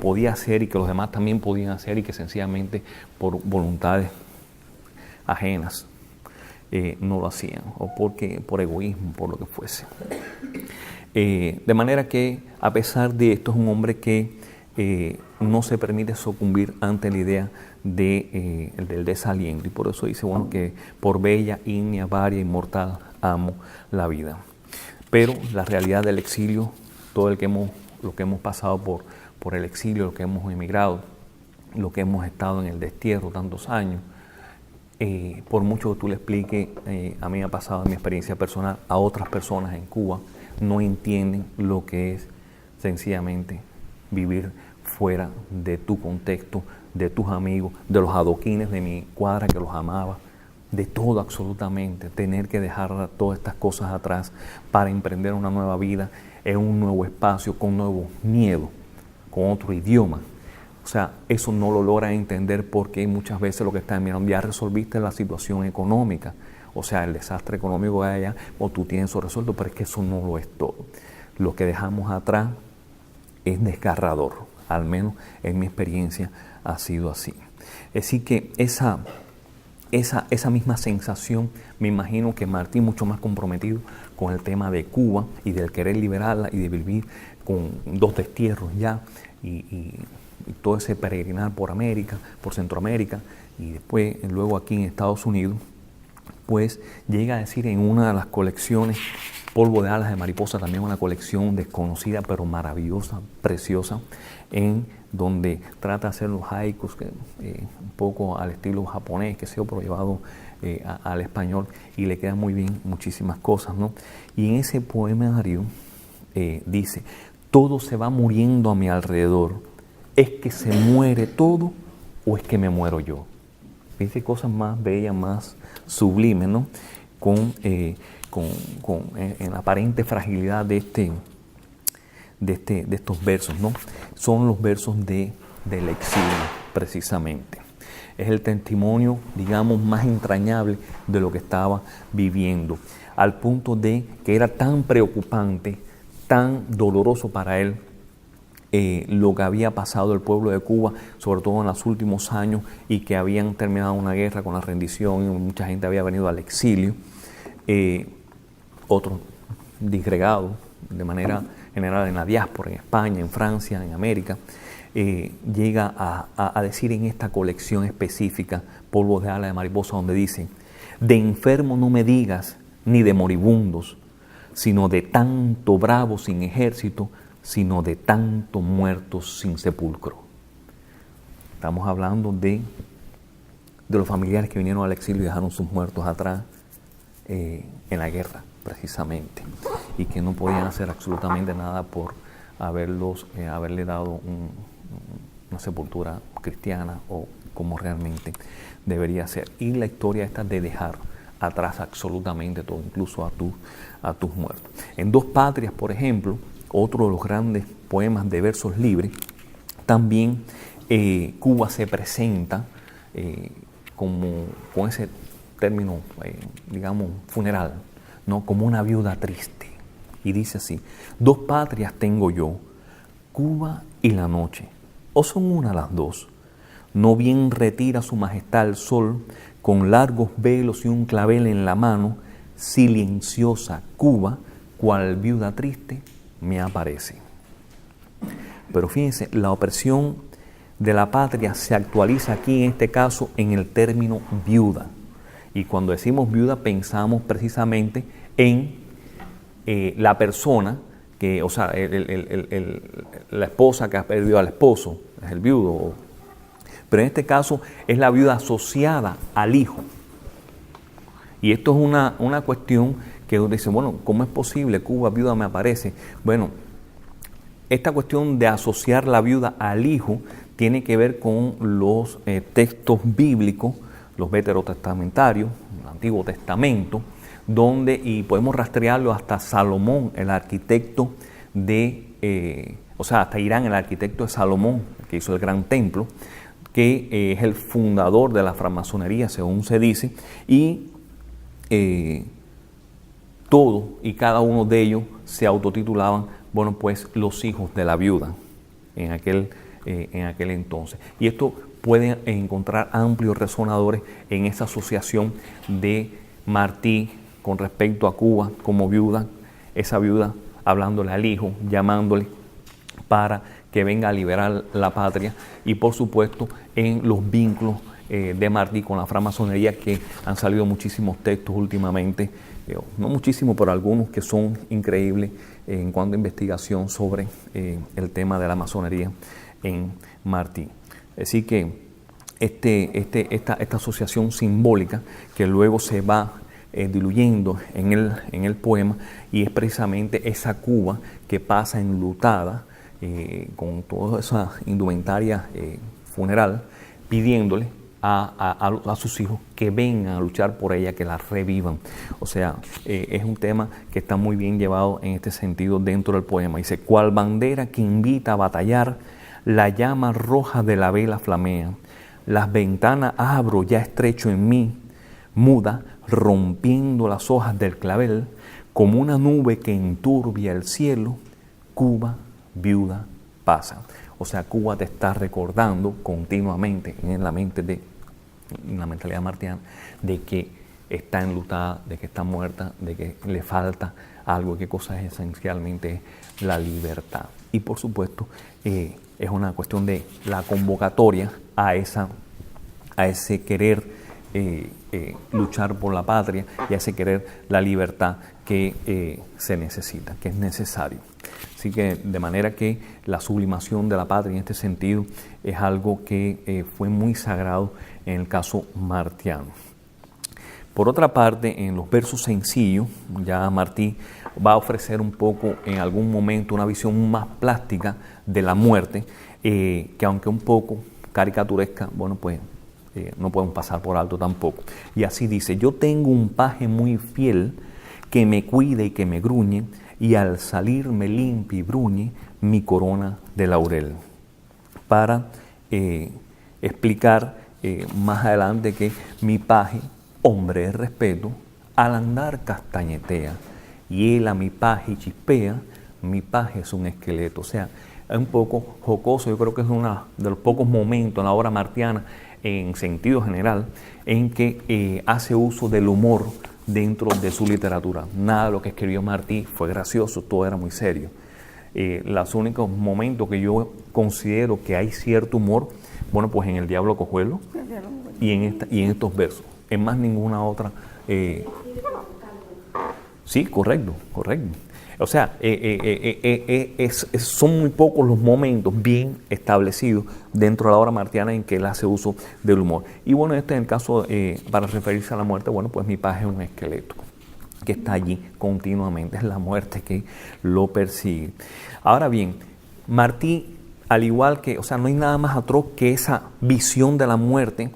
podía hacer y que los demás también podían hacer y que sencillamente por voluntades ajenas no lo hacían, o por egoísmo, por lo que fuese. De manera que, a pesar de esto, es un hombre que no se permite sucumbir ante la idea del desaliento, y por eso dice, bueno, que por bella, ígnea, varia, inmortal, amo la vida. Pero la realidad del exilio, todo lo que hemos pasado por el exilio, lo que hemos emigrado, lo que hemos estado en el destierro tantos años, por mucho que tú le expliques, a mí me ha pasado en mi experiencia personal, a otras personas en Cuba, no entienden lo que es sencillamente vivir fuera de tu contexto, de tus amigos, de los adoquines de mi cuadra que los amaba, de todo absolutamente, tener que dejar todas estas cosas atrás para emprender una nueva vida en un nuevo espacio, con nuevos miedos, con otro idioma. O sea, eso no lo logra entender porque muchas veces lo que están mirando, ya resolviste la situación económica, o sea, el desastre económico de allá, o tú tienes eso resuelto, pero es que eso no lo es todo. Lo que dejamos atrás es desgarrador, al menos en mi experiencia ha sido así. Es decir, que esa misma sensación, me imagino que Martín, mucho más comprometido con el tema de Cuba y del querer liberarla y de vivir con 2 destierros ya, y todo ese peregrinar por América, por Centroamérica, y después luego aquí en Estados Unidos, pues llega a decir en una de las colecciones, Polvo de alas de mariposa, también una colección desconocida pero maravillosa, preciosa, en donde trata de hacer los haikus, un poco al estilo japonés, que sea, pero llevado al español, y le quedan muy bien muchísimas cosas, ¿no? Y en ese poemario dice, todo se va muriendo a mi alrededor, ¿es que se muere todo o es que me muero yo? Dice cosas más bellas, más sublimes, ¿no? En la aparente fragilidad de estos versos, ¿no? Son los versos del exilio, precisamente. Es el testimonio, digamos, más entrañable de lo que estaba viviendo, al punto de que era tan preocupante, tan doloroso para él, lo que había pasado el pueblo de Cuba, sobre todo en los últimos años, y que habían terminado una guerra con la rendición, y mucha gente había venido al exilio, otros disgregados de manera general en la diáspora, en España, en Francia, en América, llega a decir en esta colección específica, Polvos de alas de mariposa, donde dice, de enfermo no me digas, ni de moribundos, sino de tanto bravo sin ejército, sino de tanto muertos sin sepulcro. Estamos hablando de los familiares que vinieron al exilio y dejaron sus muertos atrás en la guerra. precisamente, y que no podían hacer absolutamente nada por haberle dado una sepultura cristiana o como realmente debería ser. Y la historia esta de dejar atrás absolutamente todo, incluso a tus muertos. En Dos Patrias, por ejemplo, otro de los grandes poemas de versos libres, también Cuba se presenta como con ese término, digamos, funeral, ¿no? Como una viuda triste. Y dice así: dos patrias tengo yo, Cuba y la noche, o son una las dos. No bien retira su majestad el sol, con largos velos y un clavel en la mano, silenciosa Cuba, cual viuda triste, me aparece. Pero fíjense, la opresión de la patria se actualiza aquí en este caso en el término viuda. Y cuando decimos viuda pensamos precisamente en la persona que, o sea, la esposa que ha perdido al esposo, es el viudo. Pero en este caso es la viuda asociada al hijo. Y esto es una cuestión que uno dice, bueno, ¿cómo es posible? Cuba, viuda me aparece. Bueno, esta cuestión de asociar la viuda al hijo tiene que ver con los textos bíblicos, los veterotestamentarios, el Antiguo Testamento, donde, y podemos rastrearlo hasta Salomón, el arquitecto hasta Irán, el arquitecto de Salomón, que hizo el gran templo, que es el fundador de la francmasonería, según se dice, y todo y cada uno de ellos se autotitulaban, bueno, pues los hijos de la viuda en aquel entonces. Y esto puede encontrar amplios resonadores en esa asociación de Martí con respecto a Cuba como viuda, esa viuda hablándole al hijo, llamándole para que venga a liberar la patria, y por supuesto en los vínculos de Martí con la francmasonería, que han salido muchísimos textos últimamente, no muchísimos, pero algunos que son increíbles en cuanto a investigación sobre el tema de la masonería en Martí. Así que esta asociación simbólica que luego se va diluyendo en el poema, y es precisamente esa Cuba que pasa enlutada con toda esa indumentaria funeral, pidiéndole a sus hijos que vengan a luchar por ella, que la revivan. O sea, es un tema que está muy bien llevado en este sentido dentro del poema. Dice: cual bandera que invita a batallar, la llama roja de la vela flamea, las ventanas abro ya estrecho en mí, muda, rompiendo las hojas del clavel, como una nube que enturbia el cielo, Cuba, viuda, pasa. O sea, Cuba te está recordando continuamente en la mentalidad martiana de que está enlutada, de que está muerta, de que le falta algo, que cosa es esencialmente la libertad. Y por supuesto, es una cuestión de la convocatoria a ese querer luchar por la patria, y a ese querer la libertad que se necesita, que es necesario. Así que de manera que la sublimación de la patria en este sentido es algo que fue muy sagrado en el caso martiano. Por otra parte, en los versos sencillos, ya Martí va a ofrecer un poco en algún momento una visión más plástica de la muerte, que aunque un poco caricaturesca, bueno, pues no podemos pasar por alto tampoco. Y así dice: yo tengo un paje muy fiel que me cuide y que me gruñe, y al salir me limpia y bruñe mi corona de laurel. Para explicar más adelante que mi paje, hombre de respeto, al andar castañetea, y él a mi paje chispea, mi paje es un esqueleto. O sea, es un poco jocoso. Yo creo que es uno de los pocos momentos en la obra martiana, en sentido general, en que hace uso del humor dentro de su literatura. Nada de lo que escribió Martí fue gracioso, todo era muy serio. Los únicos momentos que yo considero que hay cierto humor, bueno, pues en El Diablo Cojuelo y en estos versos. En más ninguna otra. Sí, correcto. O sea, son muy pocos los momentos bien establecidos dentro de la obra martiana en que él hace uso del humor. Y bueno, en el caso, para referirse a la muerte, bueno, pues mi paje es un esqueleto. que está allí continuamente, es la muerte que lo persigue. Ahora bien, Martí, al igual que, o sea, no hay nada más atroz que esa visión de la muerte,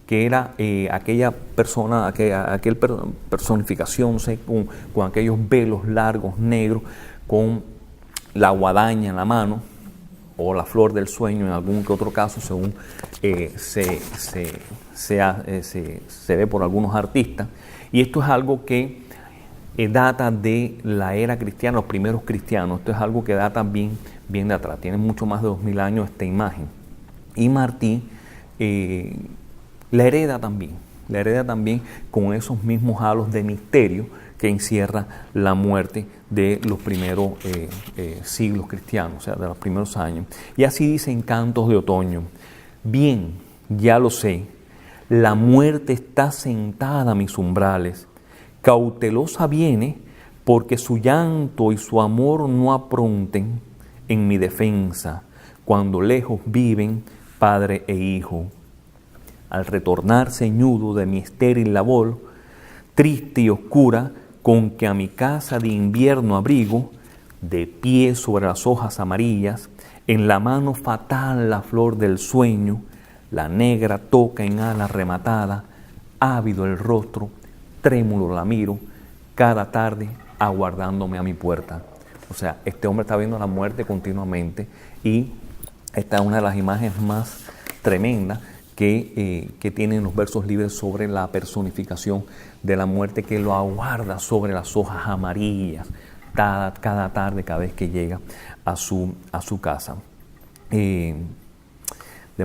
que era aquella persona, aquel personificación, no sé, con aquellos velos largos, negros, con la guadaña en la mano, o la flor del sueño en algún que otro caso, según se ve por algunos artistas. Y esto es algo que data de la era cristiana, los primeros cristianos. Esto es algo que data bien de atrás, tiene mucho más de 2000 años esta imagen. Y Martí la hereda también con esos mismos halos de misterio que encierra la muerte de los primeros siglos cristianos, o sea, de los primeros años. Y así dicen Cantos de Otoño: bien, ya lo sé, la muerte está sentada a mis umbrales, cautelosa viene porque su llanto y su amor no apronten en mi defensa, cuando lejos viven padre e hijo. Al retornar ceñudo de mi estéril labor, triste y oscura, con que a mi casa de invierno abrigo, de pie sobre las hojas amarillas, en la mano fatal la flor del sueño, la negra toca en ala rematada, ávido el rostro, trémulo la miro, cada tarde aguardándome a mi puerta. O sea, este hombre está viendo la muerte continuamente, y esta es una de las imágenes más tremendas que tienen los versos libres sobre la personificación de la muerte, que lo aguarda sobre las hojas amarillas cada tarde, cada vez que llega a su casa. De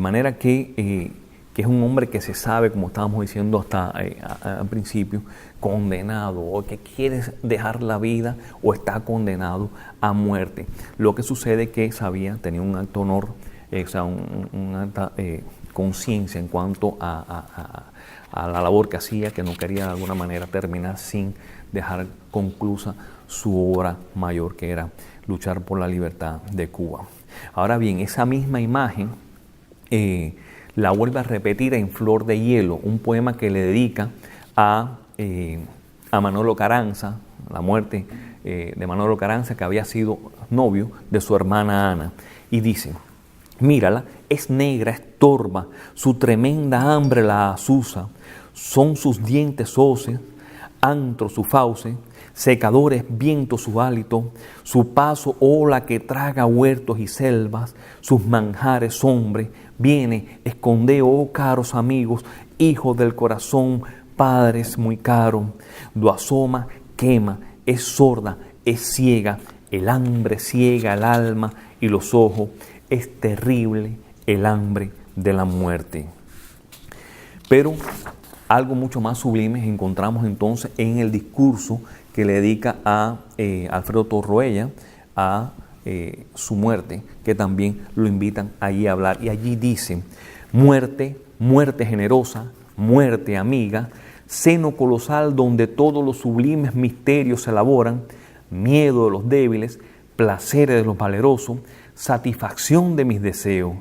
manera que es un hombre que se sabe, como estábamos diciendo hasta al principio, condenado, o que quiere dejar la vida o está condenado a muerte. Lo que sucede es que tenía un alto honor, o sea, una alta conciencia en cuanto a la labor que hacía, que no quería de alguna manera terminar sin dejar conclusa su obra mayor, que era luchar por la libertad de Cuba. Ahora bien, esa misma imagen la vuelve a repetir en Flor de Hielo, un poema que le dedica a Manolo Carranza, la muerte de Manolo Carranza, que había sido novio de su hermana Ana, y dice: mírala, es negra, es torva, su tremenda hambre la azuza, son sus dientes óseos, antro su fauce, secadores viento su hálito, su paso ola que traga huertos y selvas, sus manjares hombre, viene, esconde, oh caros amigos, hijos del corazón, padres muy caros, do asoma, quema, es sorda, es ciega, el hambre ciega el alma y los ojos, es terrible el hambre de la muerte. Pero algo mucho más sublime encontramos entonces en el discurso que le dedica a Alfredo Torroella a su muerte, que también lo invitan allí a hablar. Y allí dice: muerte, muerte generosa, muerte amiga, seno colosal donde todos los sublimes misterios se elaboran, miedo de los débiles, placeres de los valerosos, satisfacción de mis deseos,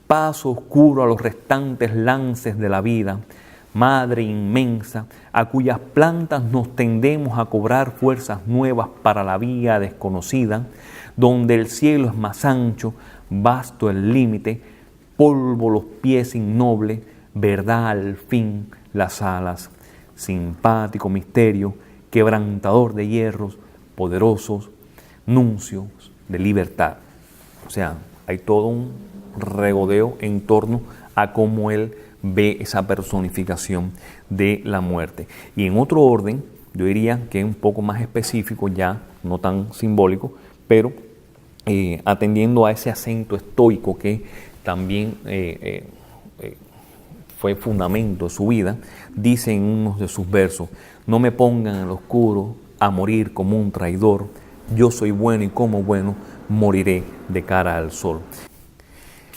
paso oscuro a los restantes lances de la vida, madre inmensa, a cuyas plantas nos tendemos a cobrar fuerzas nuevas para la vía desconocida, donde el cielo es más ancho, vasto el límite, polvo los pies innobles, verdad al fin las alas, simpático misterio, quebrantador de hierros, poderosos, nuncios de libertad. O sea, hay todo un regodeo en torno a cómo él ve esa personificación de la muerte. Y en otro orden, yo diría que es un poco más específico, ya no tan simbólico, pero atendiendo a ese acento estoico que también fue fundamento de su vida, dice en uno de sus versos: no me pongan en lo oscuro a morir como un traidor, yo soy bueno y como bueno moriré de cara al sol.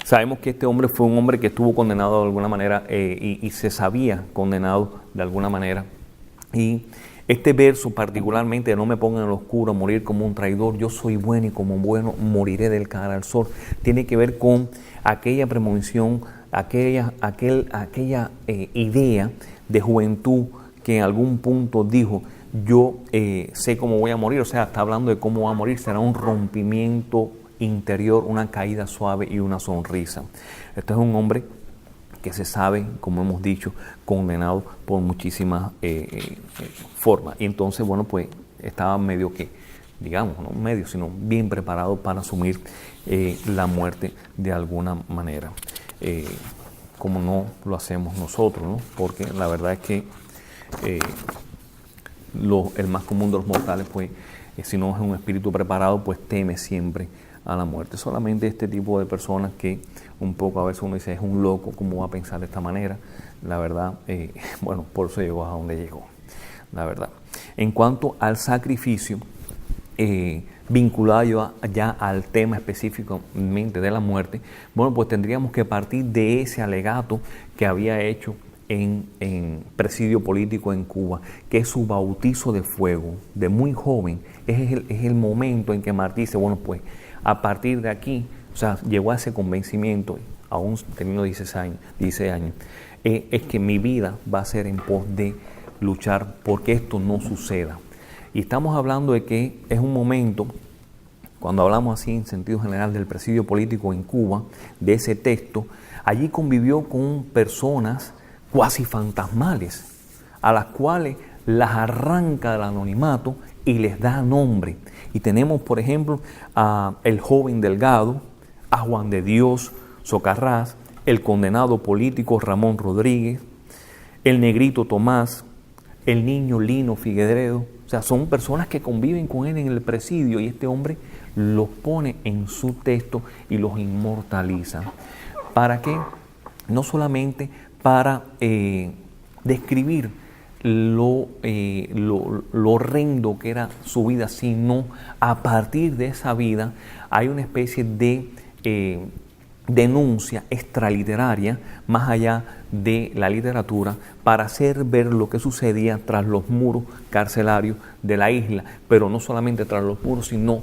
Sabemos que este hombre fue un hombre que estuvo condenado de alguna manera y se sabía condenado de alguna manera. Y este verso particularmente de no me pongan en lo oscuro a morir como un traidor, yo soy bueno y como bueno moriré del cara al sol, tiene que ver con aquella premonición, aquella idea de juventud que en algún punto dijo: yo sé cómo voy a morir, o sea, está hablando de cómo va a morir, será un rompimiento interior, una caída suave y una sonrisa. Este es un hombre que se sabe, como hemos dicho, condenado por muchísimas formas. Y entonces, bueno, pues estaba medio que, digamos, no medio, sino bien preparado para asumir la muerte de alguna manera. Como no lo hacemos nosotros, ¿no? Porque la verdad es que el más común de los mortales, pues, si no es un espíritu preparado, pues teme siempre a la muerte. Solamente este tipo de personas que un poco a veces uno dice, es un loco, ¿cómo va a pensar de esta manera? La verdad, bueno, por eso llegó a donde llegó, la verdad. En cuanto al sacrificio, vinculado ya al tema específicamente de la muerte, bueno, pues tendríamos que partir de ese alegato que había hecho en presidio político en Cuba, que es su bautizo de fuego, de muy joven. Es el momento en que Martí dice, bueno, pues a partir de aquí, o sea, llegó a ese convencimiento, aún teniendo 16 años, es que mi vida va a ser en pos de luchar porque esto no suceda. Y estamos hablando de que es un momento, cuando hablamos así en sentido general del presidio político en Cuba, de ese texto, allí convivió con personas cuasi fantasmales, a las cuales las arranca del anonimato y les da nombre. Y tenemos, por ejemplo, a el joven Delgado, a Juan de Dios Socarrás, el condenado político Ramón Rodríguez, el negrito Tomás, el niño Lino Figueredo. O sea, son personas que conviven con él en el presidio y este hombre los pone en su texto y los inmortaliza. ¿Para qué? No solamente para describir lo horrendo que era su vida, sino a partir de esa vida hay una especie de denuncia extraliteraria más allá de la literatura para hacer ver lo que sucedía tras los muros carcelarios de la isla, pero no solamente tras los muros, sino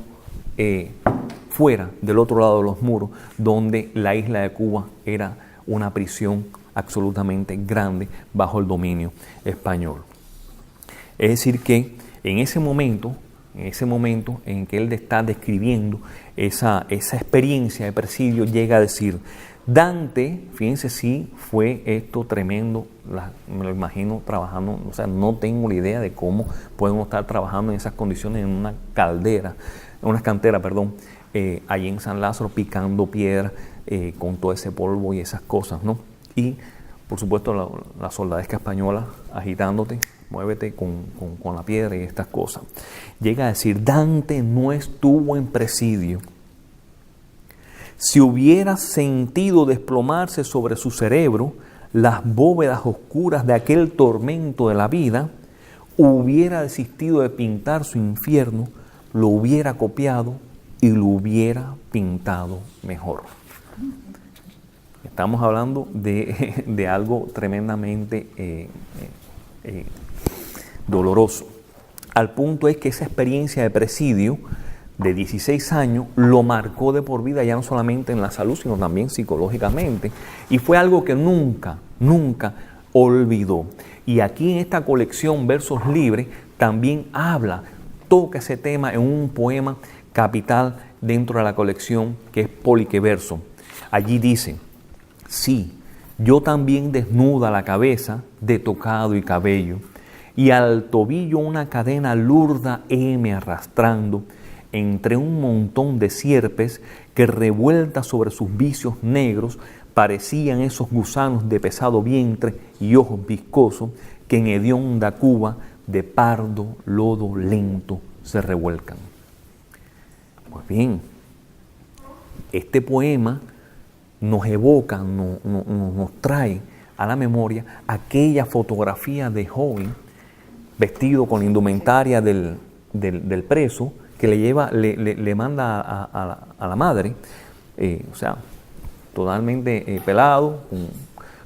fuera, del otro lado de los muros, donde la isla de Cuba era una prisión absolutamente grande bajo el dominio español. Es decir que en ese momento en que él está describiendo esa experiencia de presidio, llega a decir, Dante, fíjense si fue esto tremendo, me lo imagino trabajando, o sea, no tengo la idea de cómo podemos estar trabajando en esas condiciones en una cantera, allí en San Lázaro, picando piedra con todo ese polvo y esas cosas, ¿no? Y, por supuesto, la soldadesca española agitándote, muévete con la piedra y estas cosas. Llega a decir, Dante no estuvo en presidio. Si hubiera sentido desplomarse sobre su cerebro las bóvedas oscuras de aquel tormento de la vida, hubiera desistido de pintar su infierno, lo hubiera copiado y lo hubiera pintado mejor. Estamos hablando de algo tremendamente doloroso. Al punto es que esa experiencia de presidio de 16 años lo marcó de por vida, ya no solamente en la salud, sino también psicológicamente. Y fue algo que nunca olvidó. Y aquí en esta colección Versos Libres también toca ese tema en un poema capital dentro de la colección que es Poliqueverso. Allí dice, sí, yo también desnuda la cabeza de tocado y cabello, y al tobillo una cadena lurda heme arrastrando entre un montón de sierpes que revueltas sobre sus vicios negros parecían esos gusanos de pesado vientre y ojos viscosos que en hedionda Cuba de pardo lodo lento se revuelcan. Pues bien, este poema nos evoca, nos trae a la memoria aquella fotografía de joven vestido con la indumentaria del preso que le manda a la madre, o sea, totalmente pelado,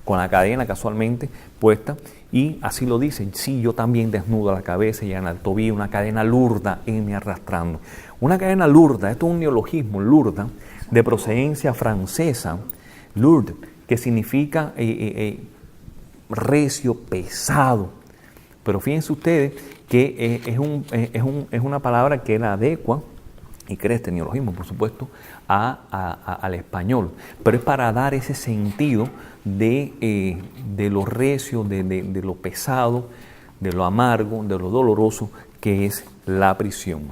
con la cadena casualmente puesta, y así lo dice, sí, yo también desnudo la cabeza y en el tobillo una cadena lurda me arrastrando. Una cadena lurda, esto es un neologismo, lurda, de procedencia francesa, lourd, que significa recio, pesado, Pero fíjense ustedes que es una palabra que la adecua, y crea este neologismo, por supuesto, al español. Pero es para dar ese sentido de lo recio, de lo pesado, de lo amargo, de lo doloroso que es la prisión.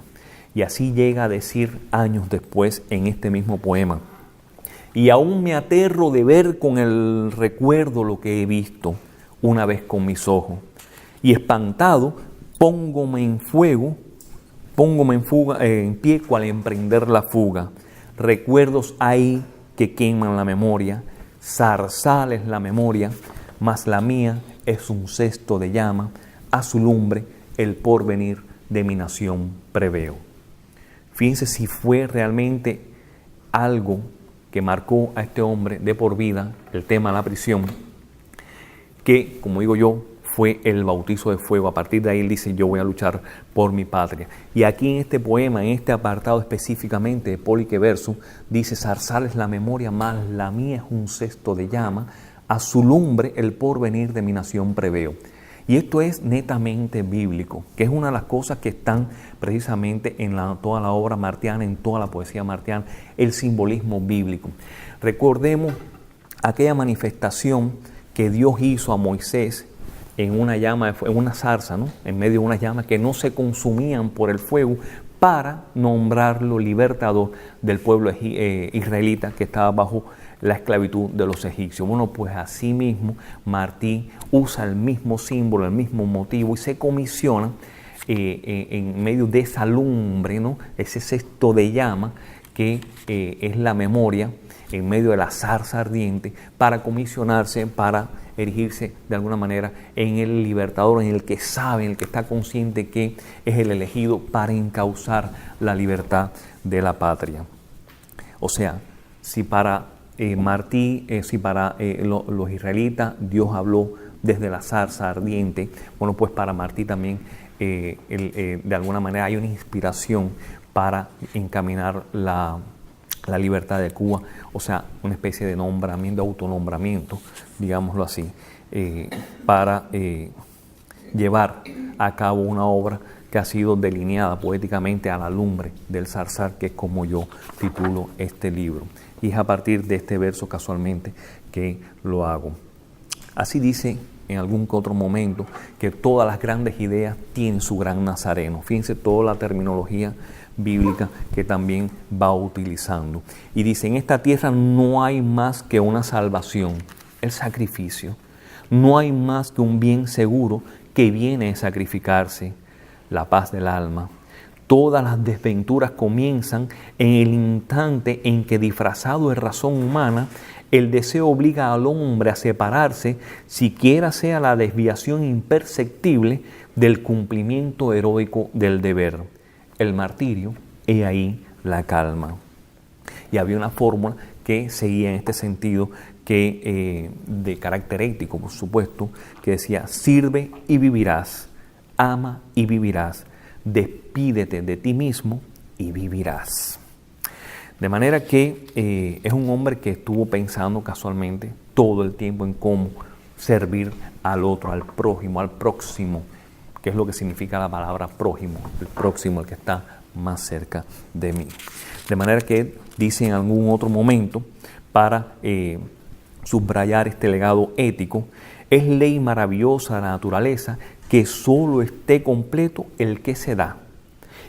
Y así llega a decir años después en este mismo poema: y aún me aterro de ver con el recuerdo lo que he visto una vez con mis ojos, y espantado póngome en pie cual emprender la fuga. Recuerdos hay que queman la memoria, zarzales la memoria, mas la mía es un cesto de llama, a su lumbre el porvenir de mi nación preveo. Fíjense si fue realmente algo que marcó a este hombre de por vida, el tema de la prisión, que, como digo yo, fue el bautizo de fuego. A partir de ahí él dice: yo voy a luchar por mi patria. Y aquí en este poema, en este apartado específicamente de Polique Verso, dice: zarzales la memoria, mas la mía es un cesto de llama, a su lumbre el porvenir de mi nación preveo. Y esto es netamente bíblico, que es una de las cosas que están precisamente en toda la obra martiana, en toda la poesía martiana, el simbolismo bíblico. Recordemos aquella manifestación que Dios hizo a Moisés en una llama, en una zarza, ¿no? En medio de unas llamas que no se consumían por el fuego, para nombrarlo libertador del pueblo israelita que estaba bajo la esclavitud de los egipcios. Bueno, pues así mismo Martí usa el mismo símbolo, el mismo motivo, y se comisiona en medio de esa lumbre, ¿no? Ese cesto de llama que es la memoria, en medio de la zarza ardiente, para comisionarse, para erigirse de alguna manera en el libertador, en el que sabe, en el que está consciente que es el elegido para encauzar la libertad de la patria. O sea, si para Martí, los israelitas, Dios habló desde la zarza ardiente, bueno, pues para Martí también de alguna manera hay una inspiración para encaminar la libertad de Cuba, o sea, una especie de nombramiento, de autonombramiento, digámoslo así, para llevar a cabo una obra que ha sido delineada poéticamente a la lumbre del zarzal, que es como yo titulo este libro. Y es a partir de este verso, casualmente, que lo hago. Así dice en algún que otro momento que todas las grandes ideas tienen su gran nazareno. Fíjense toda la terminología bíblica que también va utilizando. Y dice: en esta tierra no hay más que una salvación, el sacrificio. No hay más que un bien seguro que viene a sacrificarse, la paz del alma. Todas las desventuras comienzan en el instante en que, disfrazado de razón humana, el deseo obliga al hombre a separarse, siquiera sea la desviación imperceptible del cumplimiento heroico del deber. El martirio, he ahí la calma. Y había una fórmula que seguía en este sentido, que de carácter ético, por supuesto, que decía: sirve y vivirás, ama y vivirás, despídete de ti mismo y vivirás. De manera que es un hombre que estuvo pensando casualmente todo el tiempo en cómo servir al otro, al prójimo, al próximo, que es lo que significa la palabra prójimo, el próximo, el que está más cerca de mí. De manera que dice en algún otro momento, para subrayar este legado ético: es ley maravillosa de la naturaleza que solo esté completo el que se da,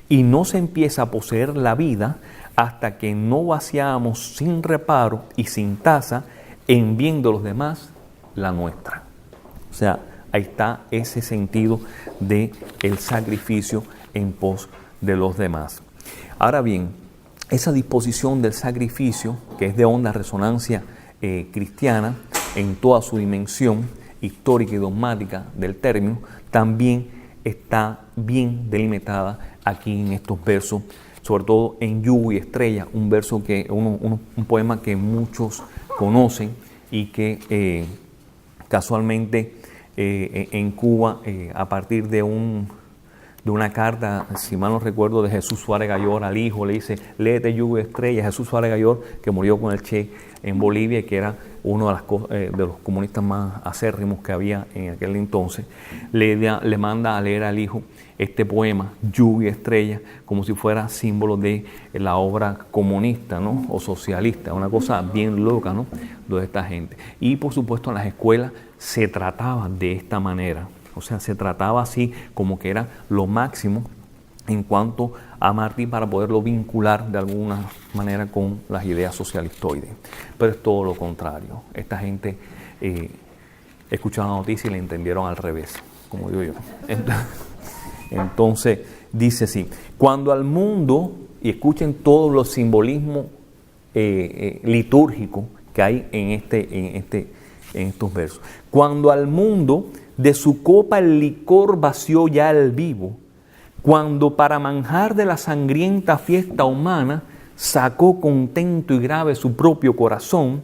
y no se empieza a poseer la vida hasta que no vaciamos sin reparo y sin tasa, en bien de los demás, la nuestra. O sea, ahí está ese sentido de el sacrificio en pos de los demás. Ahora bien, esa disposición del sacrificio, que es de honda resonancia cristiana en toda su dimensión histórica y dogmática del término, también está bien delimitada aquí en estos versos, sobre todo en Yugo y Estrella, un verso un poema que muchos conocen y que casualmente en Cuba, a partir de de una carta, si mal no recuerdo, de Jesús Suárez Gallor al hijo. Le dice, léete Lluvia de Estrellas. Jesús Suárez Gallor, que murió con el Che en Bolivia y que era uno de los comunistas más acérrimos que había en aquel entonces, le manda a leer al hijo este poema, Lluvia de Estrellas, como si fuera símbolo de la obra comunista, ¿no? O socialista, una cosa bien loca, ¿no? De esta gente. Y por supuesto en las escuelas se trataba de esta manera, o sea, se trataba así como que era lo máximo en cuanto a Martí para poderlo vincular de alguna manera con las ideas socialistoides. Pero es todo lo contrario. Esta gente escucharon la noticia y la entendieron al revés, como digo yo. Entonces, dice así, cuando al mundo, y escuchen todos los simbolismos litúrgicos que hay en estos versos, cuando al mundo de su copa el licor vació ya el vivo, cuando para manjar de la sangrienta fiesta humana sacó contento y grave su propio corazón,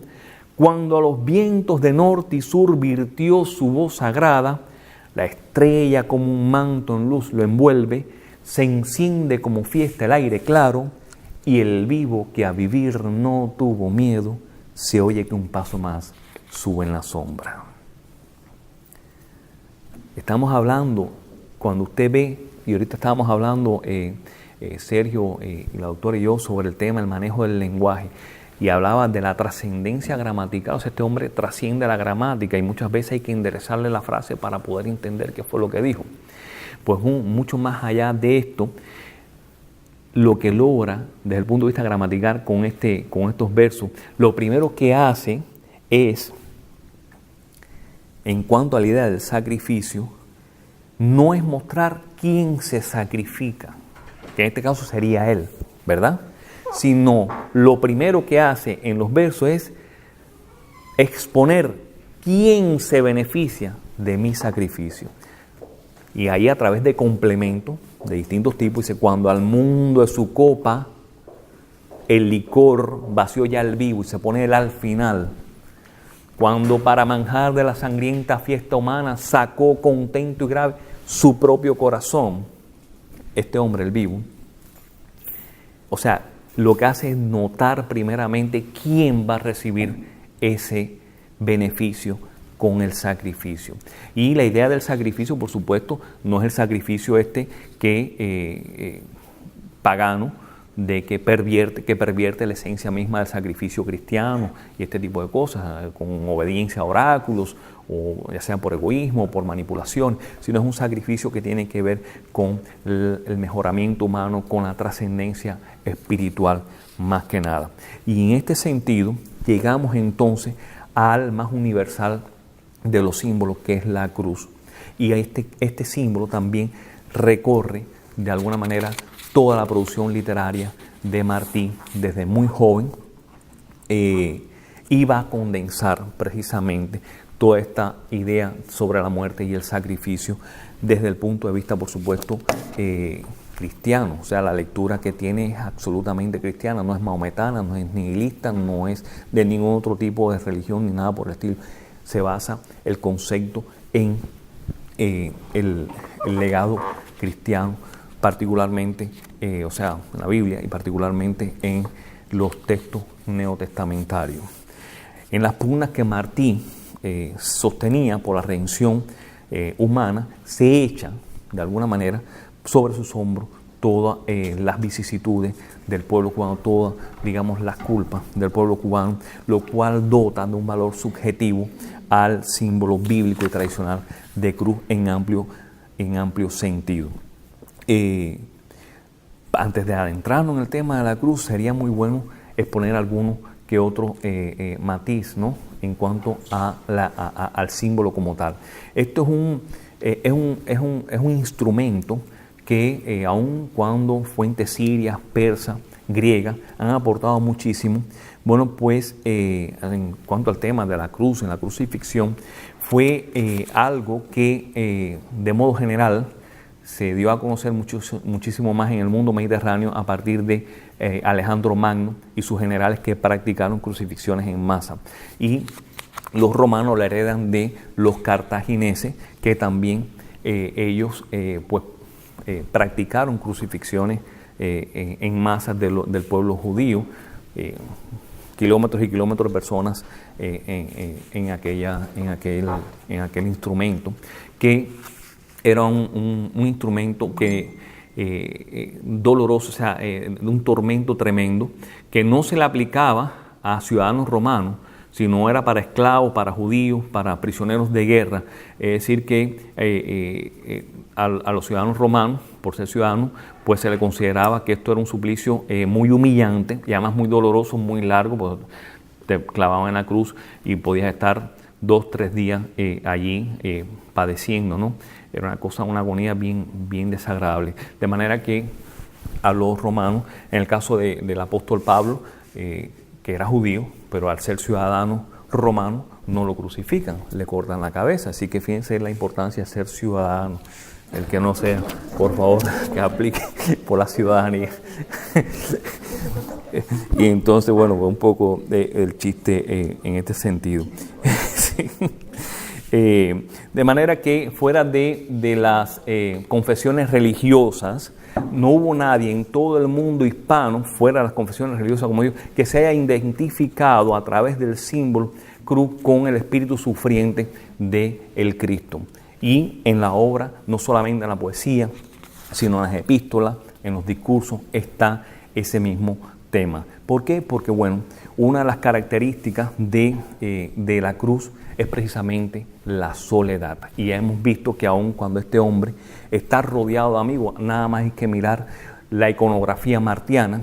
cuando a los vientos de norte y sur virtió su voz sagrada, la estrella como un manto en luz lo envuelve, se enciende como fiesta el aire claro, y el vivo que a vivir no tuvo miedo, se oye que un paso más sube en la sombra. Estamos hablando, cuando usted ve, y ahorita estábamos hablando, Sergio y la doctora y yo, sobre el tema, el manejo del lenguaje, y hablaba de la trascendencia gramatical. O sea, este hombre trasciende la gramática y muchas veces hay que enderezarle la frase para poder entender qué fue lo que dijo. Pues mucho más allá de esto, lo que logra desde el punto de vista gramatical con estos versos, lo primero que hace es, en cuanto a la idea del sacrificio, no es mostrar quién se sacrifica, que en este caso sería él, ¿verdad? Sino lo primero que hace en los versos es exponer quién se beneficia de mi sacrificio. Y ahí, a través de complementos de distintos tipos, dice, cuando al mundo de su copa el licor vació ya el vivo, y se pone el al final, cuando para manjar de la sangrienta fiesta humana sacó contento y grave su propio corazón, este hombre, el vivo, o sea, lo que hace es notar primeramente quién va a recibir ese beneficio con el sacrificio. Y la idea del sacrificio, por supuesto, no es el sacrificio pagano, de que pervierte la esencia misma del sacrificio cristiano y este tipo de cosas, con obediencia a oráculos, o ya sea por egoísmo o por manipulación, sino es un sacrificio que tiene que ver con el mejoramiento humano, con la trascendencia espiritual más que nada. Y en este sentido llegamos entonces al más universal de los símbolos, que es la cruz. Y este símbolo también recorre de alguna manera toda la producción literaria de Martí desde muy joven, y va a condensar precisamente toda esta idea sobre la muerte y el sacrificio desde el punto de vista, por supuesto, cristiano. O sea, la lectura que tiene es absolutamente cristiana, no es maometana, no es nihilista, no es de ningún otro tipo de religión ni nada por el estilo. Se basa el concepto en el legado cristiano, particularmente, o sea, en la Biblia y particularmente en los textos neotestamentarios. En las pugnas que Martí sostenía por la redención humana, se echan de alguna manera sobre sus hombros todas las vicisitudes del pueblo cubano, todas, digamos, las culpas del pueblo cubano, lo cual dota de un valor subjetivo al símbolo bíblico y tradicional de cruz en amplio sentido. Antes de adentrarnos en el tema de la cruz, sería muy bueno exponer algunos que otro matiz, ¿no?, en cuanto al símbolo como tal. Esto es un instrumento que aun cuando fuentes sirias, persas, griegas han aportado muchísimo. Bueno, pues en cuanto al tema de la cruz, en la crucifixión, fue algo que de modo general se dio a conocer muchísimo más en el mundo mediterráneo a partir de Alejandro Magno y sus generales, que practicaron crucifixiones en masa. Y los romanos la heredan de los cartagineses, que también ellos pues practicaron crucifixiones en masas del pueblo judío, kilómetros y kilómetros de personas en aquel instrumento, que era un instrumento que doloroso, o sea, de un tormento tremendo, que no se le aplicaba a ciudadanos romanos, sino era para esclavos, para judíos, para prisioneros de guerra. Es decir, que a los ciudadanos romanos, por ser ciudadanos, pues se le consideraba que esto era un suplicio muy humillante y además muy doloroso, muy largo, porque te clavaban en la cruz y podías estar 2-3 días allí padeciendo, ¿no? Era una cosa, una agonía bien, bien desagradable. De manera que a los romanos, en el caso del apóstol Pablo, que era judío, pero al ser ciudadano romano no lo crucifican, le cortan la cabeza. Así que fíjense la importancia de ser ciudadano. El que no sea, por favor, que aplique por la ciudadanía. Y entonces, bueno, un poco el chiste en este sentido. Sí. De manera que fuera de las confesiones religiosas, no hubo nadie en todo el mundo hispano, fuera de las confesiones religiosas como yo, que se haya identificado a través del símbolo cruz con el espíritu sufriente del Cristo. Y en la obra, no solamente en la poesía, sino en las epístolas, en los discursos, está ese mismo tema. ¿Por qué? Porque, bueno, una de las características de la cruz es precisamente la soledad. Y ya hemos visto que aun cuando este hombre está rodeado de amigos, nada más hay que mirar la iconografía martiana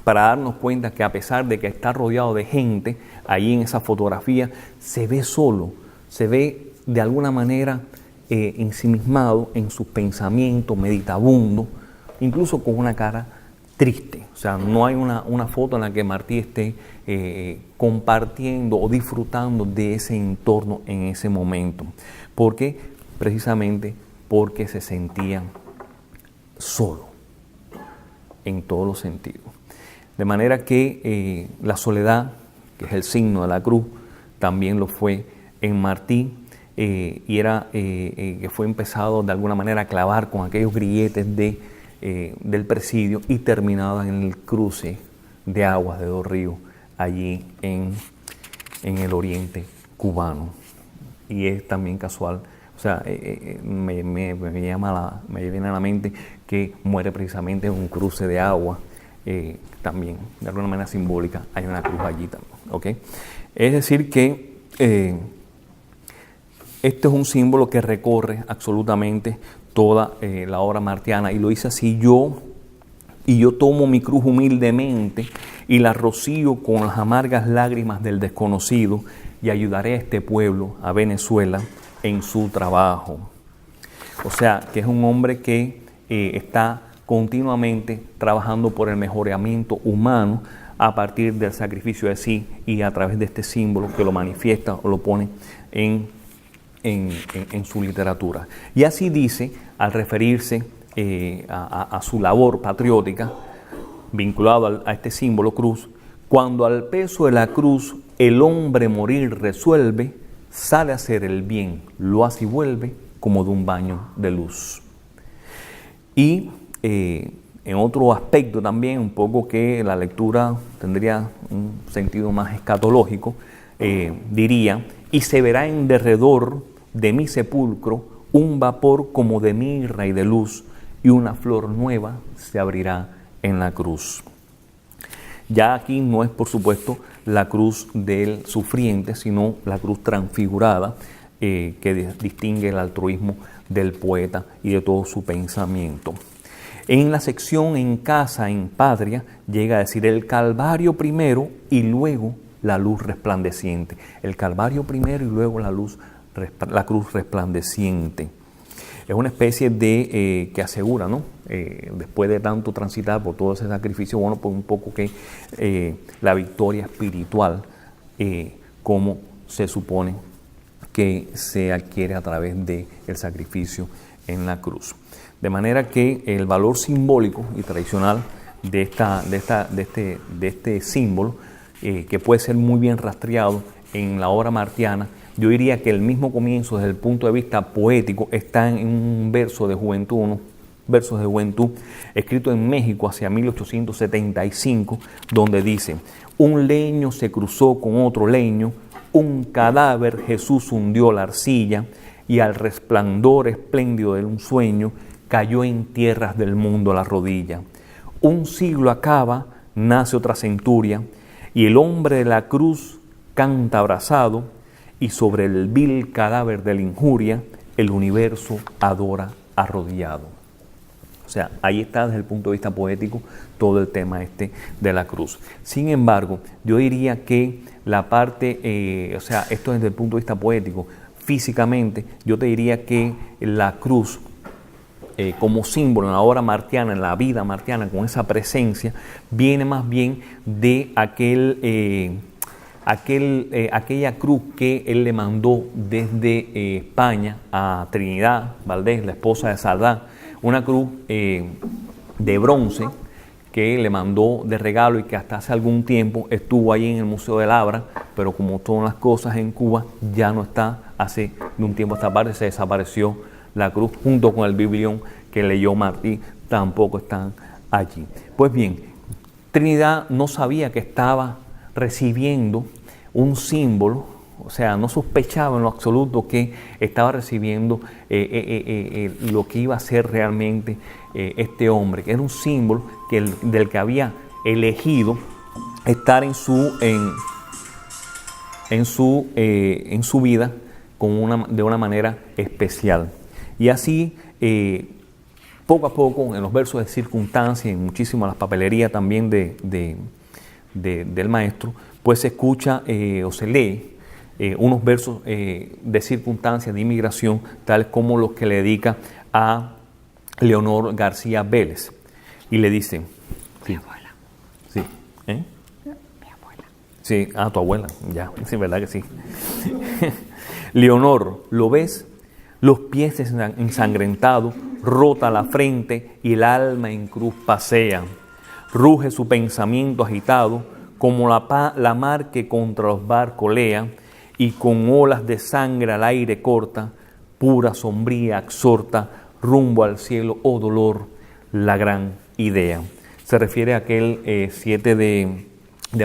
para darnos cuenta que a pesar de que está rodeado de gente, ahí en esa fotografía se ve solo, se ve de alguna manera ensimismado en sus pensamientos, meditabundo, incluso con una cara triste. O sea, no hay una foto en la que Martí esté compartiendo o disfrutando de ese entorno en ese momento. ¿Por qué? Precisamente porque se sentía solo en todos los sentidos. De manera que la soledad, que es el signo de la cruz, también lo fue en Martí, y era que fue empezado de alguna manera a clavar con aquellos grilletes del presidio y terminaba en el cruce de aguas de dos ríos allí en el oriente cubano. Y es también casual, o sea, me viene a la mente que muere precisamente en un cruce de agua, también de alguna manera simbólica hay una cruz allí también, ¿ok? Es decir que este es un símbolo que recorre absolutamente toda la obra martiana, y lo dice así: yo tomo mi cruz humildemente y la rocío con las amargas lágrimas del desconocido, y ayudaré a este pueblo, a Venezuela, en su trabajo. O sea, que es un hombre que está continuamente trabajando por el mejoramiento humano a partir del sacrificio de sí, y a través de este símbolo que lo manifiesta o lo pone en su literatura. Y así dice, al referirse a su labor patriótica, vinculado a este símbolo cruz: cuando al peso de la cruz el hombre morir resuelve, sale a hacer el bien, lo hace y vuelve como de un baño de luz. Y en otro aspecto también, un poco que la lectura tendría un sentido más escatológico, diría: y se verá en derredor de mi sepulcro un vapor como de mirra y de luz, y una flor nueva se abrirá en la cruz. Ya aquí no es, por supuesto, la cruz del sufriente, sino la cruz transfigurada, que distingue el altruismo del poeta y de todo su pensamiento. En la sección En casa, en patria, llega a decir el Calvario primero y luego la luz resplandeciente. El Calvario primero y luego la cruz resplandeciente. Es una especie de que asegura, ¿no? Después de tanto transitar por todo ese sacrificio, bueno, pues un poco que la victoria espiritual, como se supone que se adquiere a través del sacrificio en la cruz. De manera que el valor simbólico y tradicional de este símbolo, que puede ser muy bien rastreado en la obra martiana, yo diría que el mismo comienzo desde el punto de vista poético está en un verso de Juventud 1, versos de juventud, escrito en México hacia 1875, donde dice: un leño se cruzó con otro leño, un cadáver Jesús hundió la arcilla, y al resplandor espléndido de un sueño cayó en tierras del mundo a la rodilla. Un siglo acaba, nace otra centuria, y el hombre de la cruz canta abrazado, y sobre el vil cadáver de la injuria el universo adora arrodillado. O sea, ahí está desde el punto de vista poético todo el tema de la cruz. Sin embargo, yo diría que la parte, esto desde el punto de vista poético, físicamente, yo te diría que la cruz, como símbolo en la obra martiana, en la vida martiana, con esa presencia, viene más bien de aquella cruz que él le mandó desde España a Trinidad Valdés, la esposa de Sardá, una cruz de bronce que le mandó de regalo y que hasta hace algún tiempo estuvo ahí en el Museo del Abra, pero como todas las cosas en Cuba ya no está. Hace de un tiempo a esta parte se desapareció la cruz junto con el biblión que leyó Martí, tampoco están allí. Pues bien, Trinidad no sabía que estaba recibiendo un símbolo, o sea, no sospechaba en lo absoluto que estaba recibiendo lo que iba a ser realmente este hombre, que era un símbolo del que había elegido estar en su vida de una manera especial. Y así, poco a poco, en los versos de circunstancia y muchísimo en las papelerías también del maestro, pues se escucha o se lee unos versos de circunstancia, de inmigración, tales como los que le dedica a Leonor García Vélez. Y le dice: mi abuela. Sí. Mi abuela. Sí, tu abuela, ya, sí, verdad que sí. Leonor, ¿lo ves? Los pies ensangrentados, rota la frente y el alma en cruz pasea. Ruge su pensamiento agitado, como la mar que contra los barcos lea, y con olas de sangre al aire corta, pura sombría exhorta, rumbo al cielo, oh dolor, la gran idea. Se refiere a aquel 7 de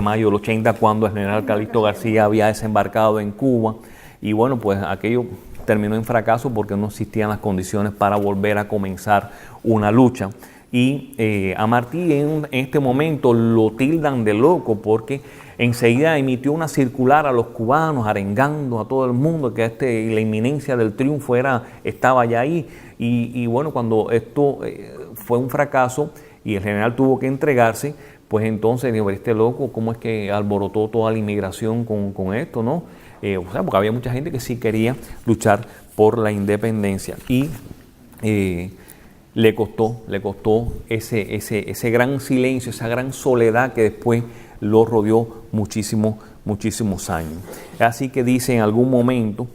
mayo del 80, cuando el general Calixto García había desembarcado en Cuba, y bueno, pues aquello terminó en fracaso porque no existían las condiciones para volver a comenzar una lucha. Y a Martí en este momento lo tildan de loco porque enseguida emitió una circular a los cubanos arengando a todo el mundo que la inminencia del triunfo estaba ya ahí. Y bueno, cuando esto fue un fracaso y el general tuvo que entregarse, pues entonces dijo: este loco, ¿cómo es que alborotó toda la inmigración con esto, no? Porque había mucha gente que sí quería luchar por la independencia. Y le costó ese gran silencio, esa gran soledad que después lo rodeó muchísimos años. Así que dice en algún momento: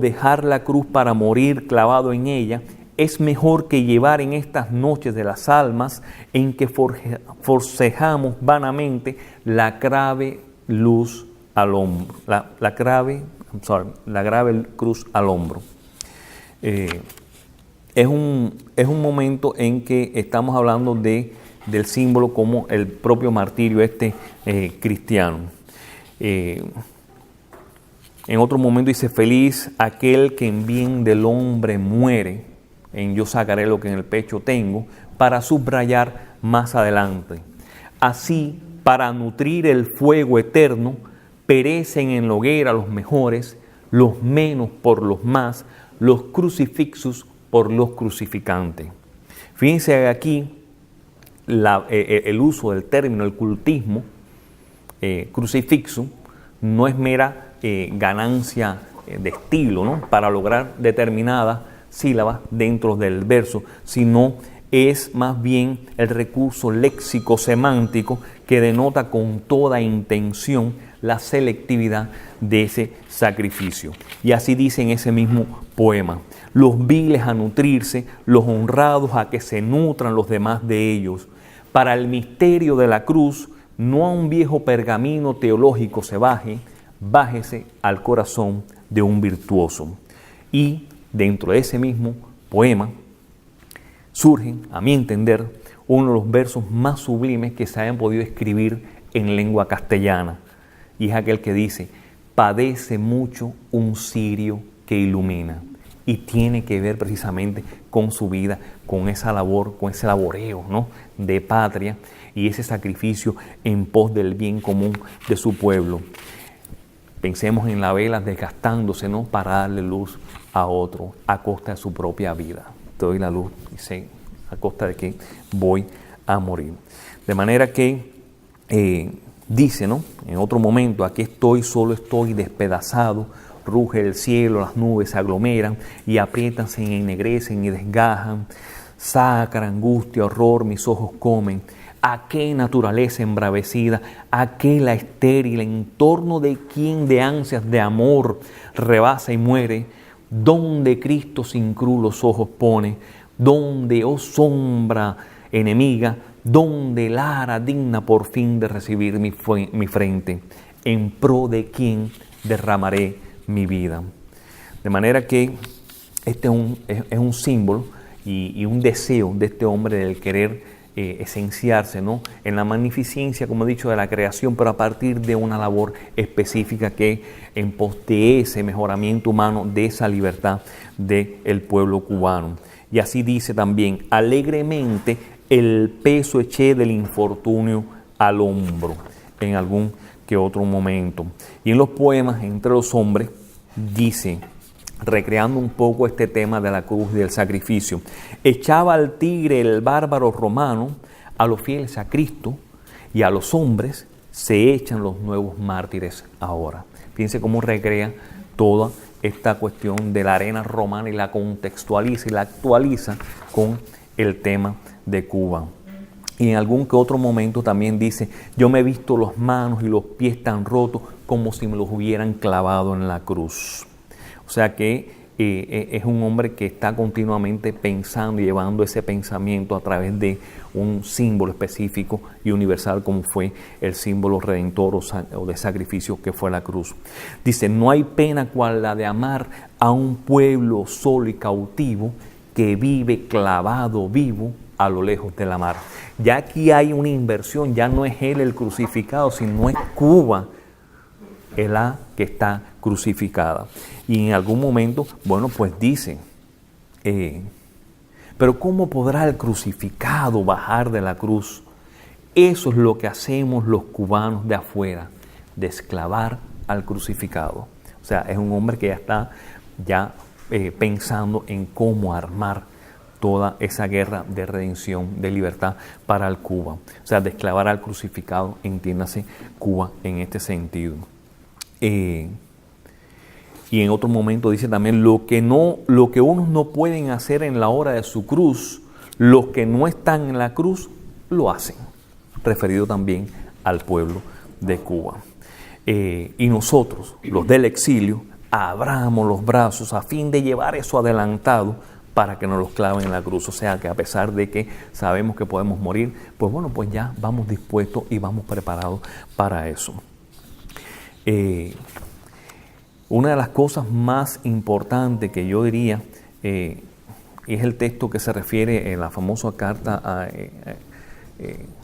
dejar la cruz para morir clavado en ella es mejor que llevar en estas noches de las almas en que forcejamos vanamente la grave luz al hombro, la grave cruz al hombro. Es un momento en que estamos hablando del símbolo como el propio martirio cristiano. En otro momento dice: feliz aquel que en bien del hombre muere, en yo sacaré lo que en el pecho tengo, para subrayar más adelante. Así, para nutrir el fuego eterno, perecen en la hoguera los mejores, los menos por los más, los crucifixus por los crucificantes. Fíjense aquí el uso del término, el cultismo, crucifixum, no es mera ganancia de estilo, ¿no?, para lograr determinadas sílabas dentro del verso, sino es más bien el recurso léxico-semántico que denota con toda intención la selectividad de ese sacrificio. Y así dice en ese mismo poema: los viles a nutrirse, los honrados a que se nutran los demás de ellos. Para el misterio de la cruz, no a un viejo pergamino teológico se bájese al corazón de un virtuoso. Y dentro de ese mismo poema surgen, a mi entender, uno de los versos más sublimes que se hayan podido escribir en lengua castellana. Y es aquel que dice: padece mucho un cirio que ilumina. Y tiene que ver precisamente con su vida, con esa labor, con ese laboreo, ¿no?, de patria y ese sacrificio en pos del bien común de su pueblo. Pensemos en la vela desgastándose, ¿no?, para darle luz a otro a costa de su propia vida. Te doy la luz, dice, a costa de que voy a morir. De manera que dice, ¿no?, en otro momento: aquí estoy, solo estoy, despedazado. Ruge el cielo, las nubes se aglomeran y aprietanse y ennegrecen y desgajan. Sacra, angustia, horror, mis ojos comen. ¿A qué naturaleza embravecida? ¿A qué la estéril en torno de quien de ansias de amor rebasa y muere? ¿Dónde Cristo sin cruz los ojos pone? ¿Dónde, oh sombra enemiga? ¿Dónde Lara digna por fin de recibir mi frente? ¿En pro de quién derramaré mi vida? De manera que este es un símbolo y un deseo de este hombre del querer esenciarse, ¿no?, en la magnificencia, como he dicho, de la creación, pero a partir de una labor específica que en pos de ese mejoramiento humano, de esa libertad del pueblo cubano. Y así dice también: alegremente el peso eché del infortunio al hombro, en algún que otro momento. Y en los poemas Entre los hombres dice, recreando un poco este tema de la cruz y del sacrificio: echaba al tigre el bárbaro romano, a los fieles a Cristo, y a los hombres se echan los nuevos mártires ahora. Fíjense cómo recrea toda esta cuestión de la arena romana y la contextualiza y la actualiza con el tema de Cuba. Y en algún que otro momento también dice: yo me he visto las manos y los pies tan rotos como si me los hubieran clavado en la cruz. O sea que es un hombre que está continuamente pensando y llevando ese pensamiento a través de un símbolo específico y universal, como fue el símbolo redentor o de sacrificio que fue la cruz. Dice: no hay pena cual la de amar a un pueblo solo y cautivo que vive clavado vivo a lo lejos de la mar. Ya aquí hay una inversión, ya no es él el crucificado, sino es Cuba la que está crucificada. Y en algún momento, bueno, pues dice, pero ¿cómo podrá el crucificado bajar de la cruz? Eso es lo que hacemos los cubanos de afuera, desclavar al crucificado. O sea, es un hombre que ya está pensando en cómo armar toda esa guerra de redención, de libertad para el Cuba. O sea, desclavar al crucificado, entiéndase Cuba en este sentido. Y en otro momento dice también: lo que unos no pueden hacer en la hora de su cruz, los que no están en la cruz lo hacen. Referido también al pueblo de Cuba. Y nosotros, los del exilio, abramos los brazos a fin de llevar eso adelantado para que nos los claven en la cruz. O sea que a pesar de que sabemos que podemos morir, pues bueno, pues ya vamos dispuestos y vamos preparados para eso. Una de las cosas más importantes que yo diría es el texto que se refiere en la famosa carta a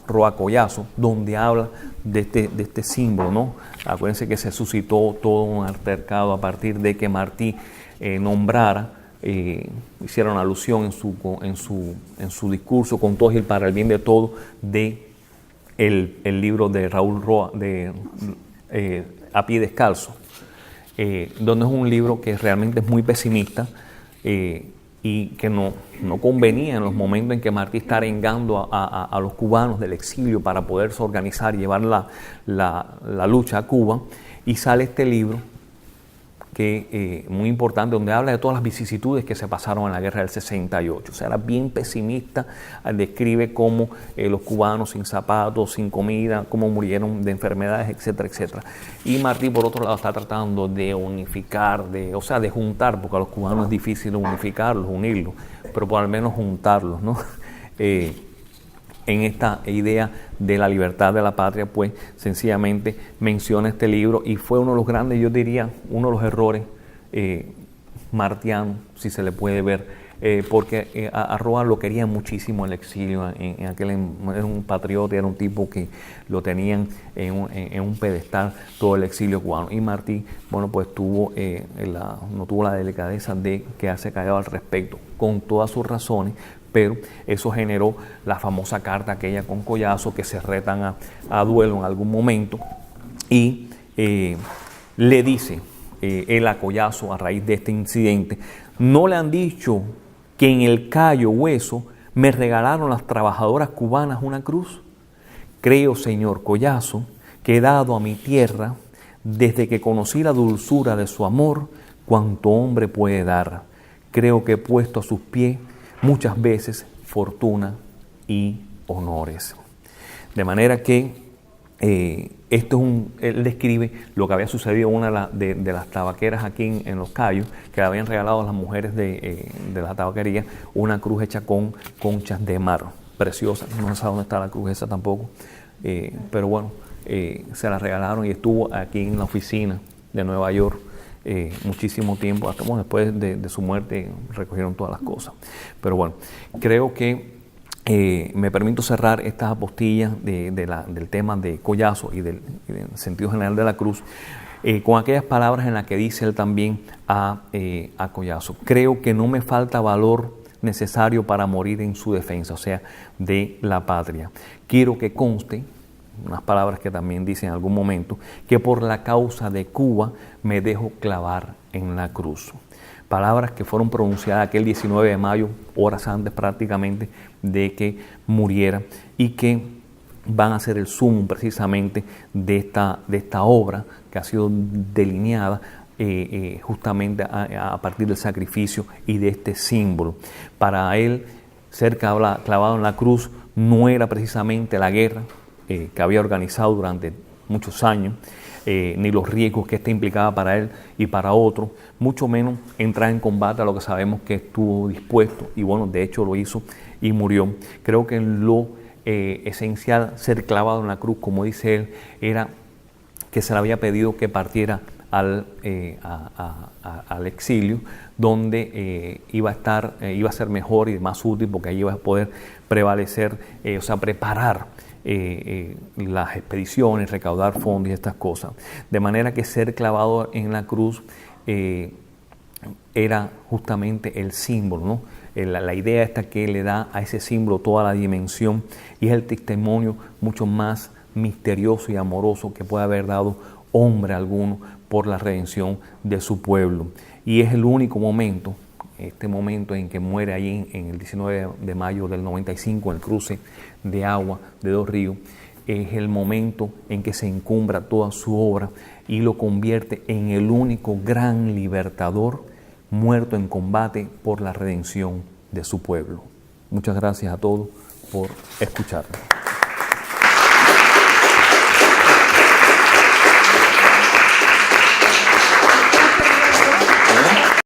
Roacollazo, donde habla de este símbolo, ¿no? Acuérdense que se suscitó todo un altercado a partir de que Martí nombrara, hicieron alusión en su discurso con todos y para el bien de todos de el libro de Raúl Roa, de A Pie Descalzo, donde es un libro que realmente es muy pesimista y que no convenía en los momentos en que Martí está arengando a los cubanos del exilio para poderse organizar y llevar la lucha a Cuba. Y sale este libro que muy importante, donde habla de todas las vicisitudes que se pasaron en la guerra del 68. O sea, era bien pesimista, describe cómo los cubanos sin zapatos, sin comida, cómo murieron de enfermedades, etcétera, etcétera. Y Martí, por otro lado, está tratando de unificar, de juntar, porque a los cubanos es difícil unificarlos, unirlos, pero por al menos juntarlos, ¿no? En esta idea de la libertad de la patria, pues sencillamente menciona este libro y fue uno de los grandes, yo diría, uno de los errores martianos, si se le puede ver porque a Roa lo querían muchísimo el exilio. En aquel, era un patriota, era un tipo que lo tenían en un pedestal todo el exilio cubano. Y Martí, bueno, pues no tuvo la delicadeza de quedarse callado al respecto, con todas sus razones, pero eso generó la famosa carta aquella con Collazo, que se retan a duelo en algún momento, y le dice él a Collazo, a raíz de este incidente: no le han dicho que en el Cayo Hueso me regalaron las trabajadoras cubanas una cruz. Creo, señor Collazo, que he dado a mi tierra, desde que conocí la dulzura de su amor, cuanto hombre puede dar. Creo que he puesto a sus pies muchas veces fortuna y honores. De manera que él describe lo que había sucedido en una de las tabaqueras aquí en Los Cayos, que le habían regalado a las mujeres de la tabaquería una cruz hecha con conchas de mar, preciosa. No sé dónde está la cruz esa tampoco, pero bueno, se la regalaron y estuvo aquí en la oficina de Nueva York muchísimo tiempo, hasta después de su muerte recogieron todas las cosas. Pero bueno, creo que me permito cerrar estas apostillas del tema de Collazo y del sentido general de la cruz con aquellas palabras en las que dice él también a Collazo: creo que no me falta valor necesario para morir en su defensa, o sea, de la patria. Quiero que conste, unas palabras que también dice en algún momento, que por la causa de Cuba me dejo clavar en la cruz. Palabras que fueron pronunciadas aquel 19 de mayo, horas antes prácticamente de que muriera, y que van a ser el sumum precisamente de esta obra que ha sido delineada justamente a partir del sacrificio y de este símbolo. Para él, ser clavado en la cruz no era precisamente la guerra que había organizado durante muchos años, ni los riesgos que implicaba para él y para otros, mucho menos entrar en combate, a lo que sabemos que estuvo dispuesto, y bueno, de hecho lo hizo y murió. Creo que lo esencial, ser clavado en la cruz, como dice él, era que se le había pedido que partiera al exilio, donde iba a ser mejor y más útil, porque allí iba a poder prevalecer, preparar las expediciones, recaudar fondos y estas cosas. De manera que ser clavado en la cruz era justamente el símbolo, ¿no? La idea esta que le da a ese símbolo toda la dimensión, y es el testimonio mucho más misterioso y amoroso que puede haber dado hombre alguno por la redención de su pueblo. Y es el único momento, este momento en que muere ahí en el 19 de mayo del 95, en el cruce de agua de Dos Ríos, es el momento en que se encumbra toda su obra y lo convierte en el único gran libertador muerto en combate por la redención de su pueblo. Muchas gracias a todos por escucharme.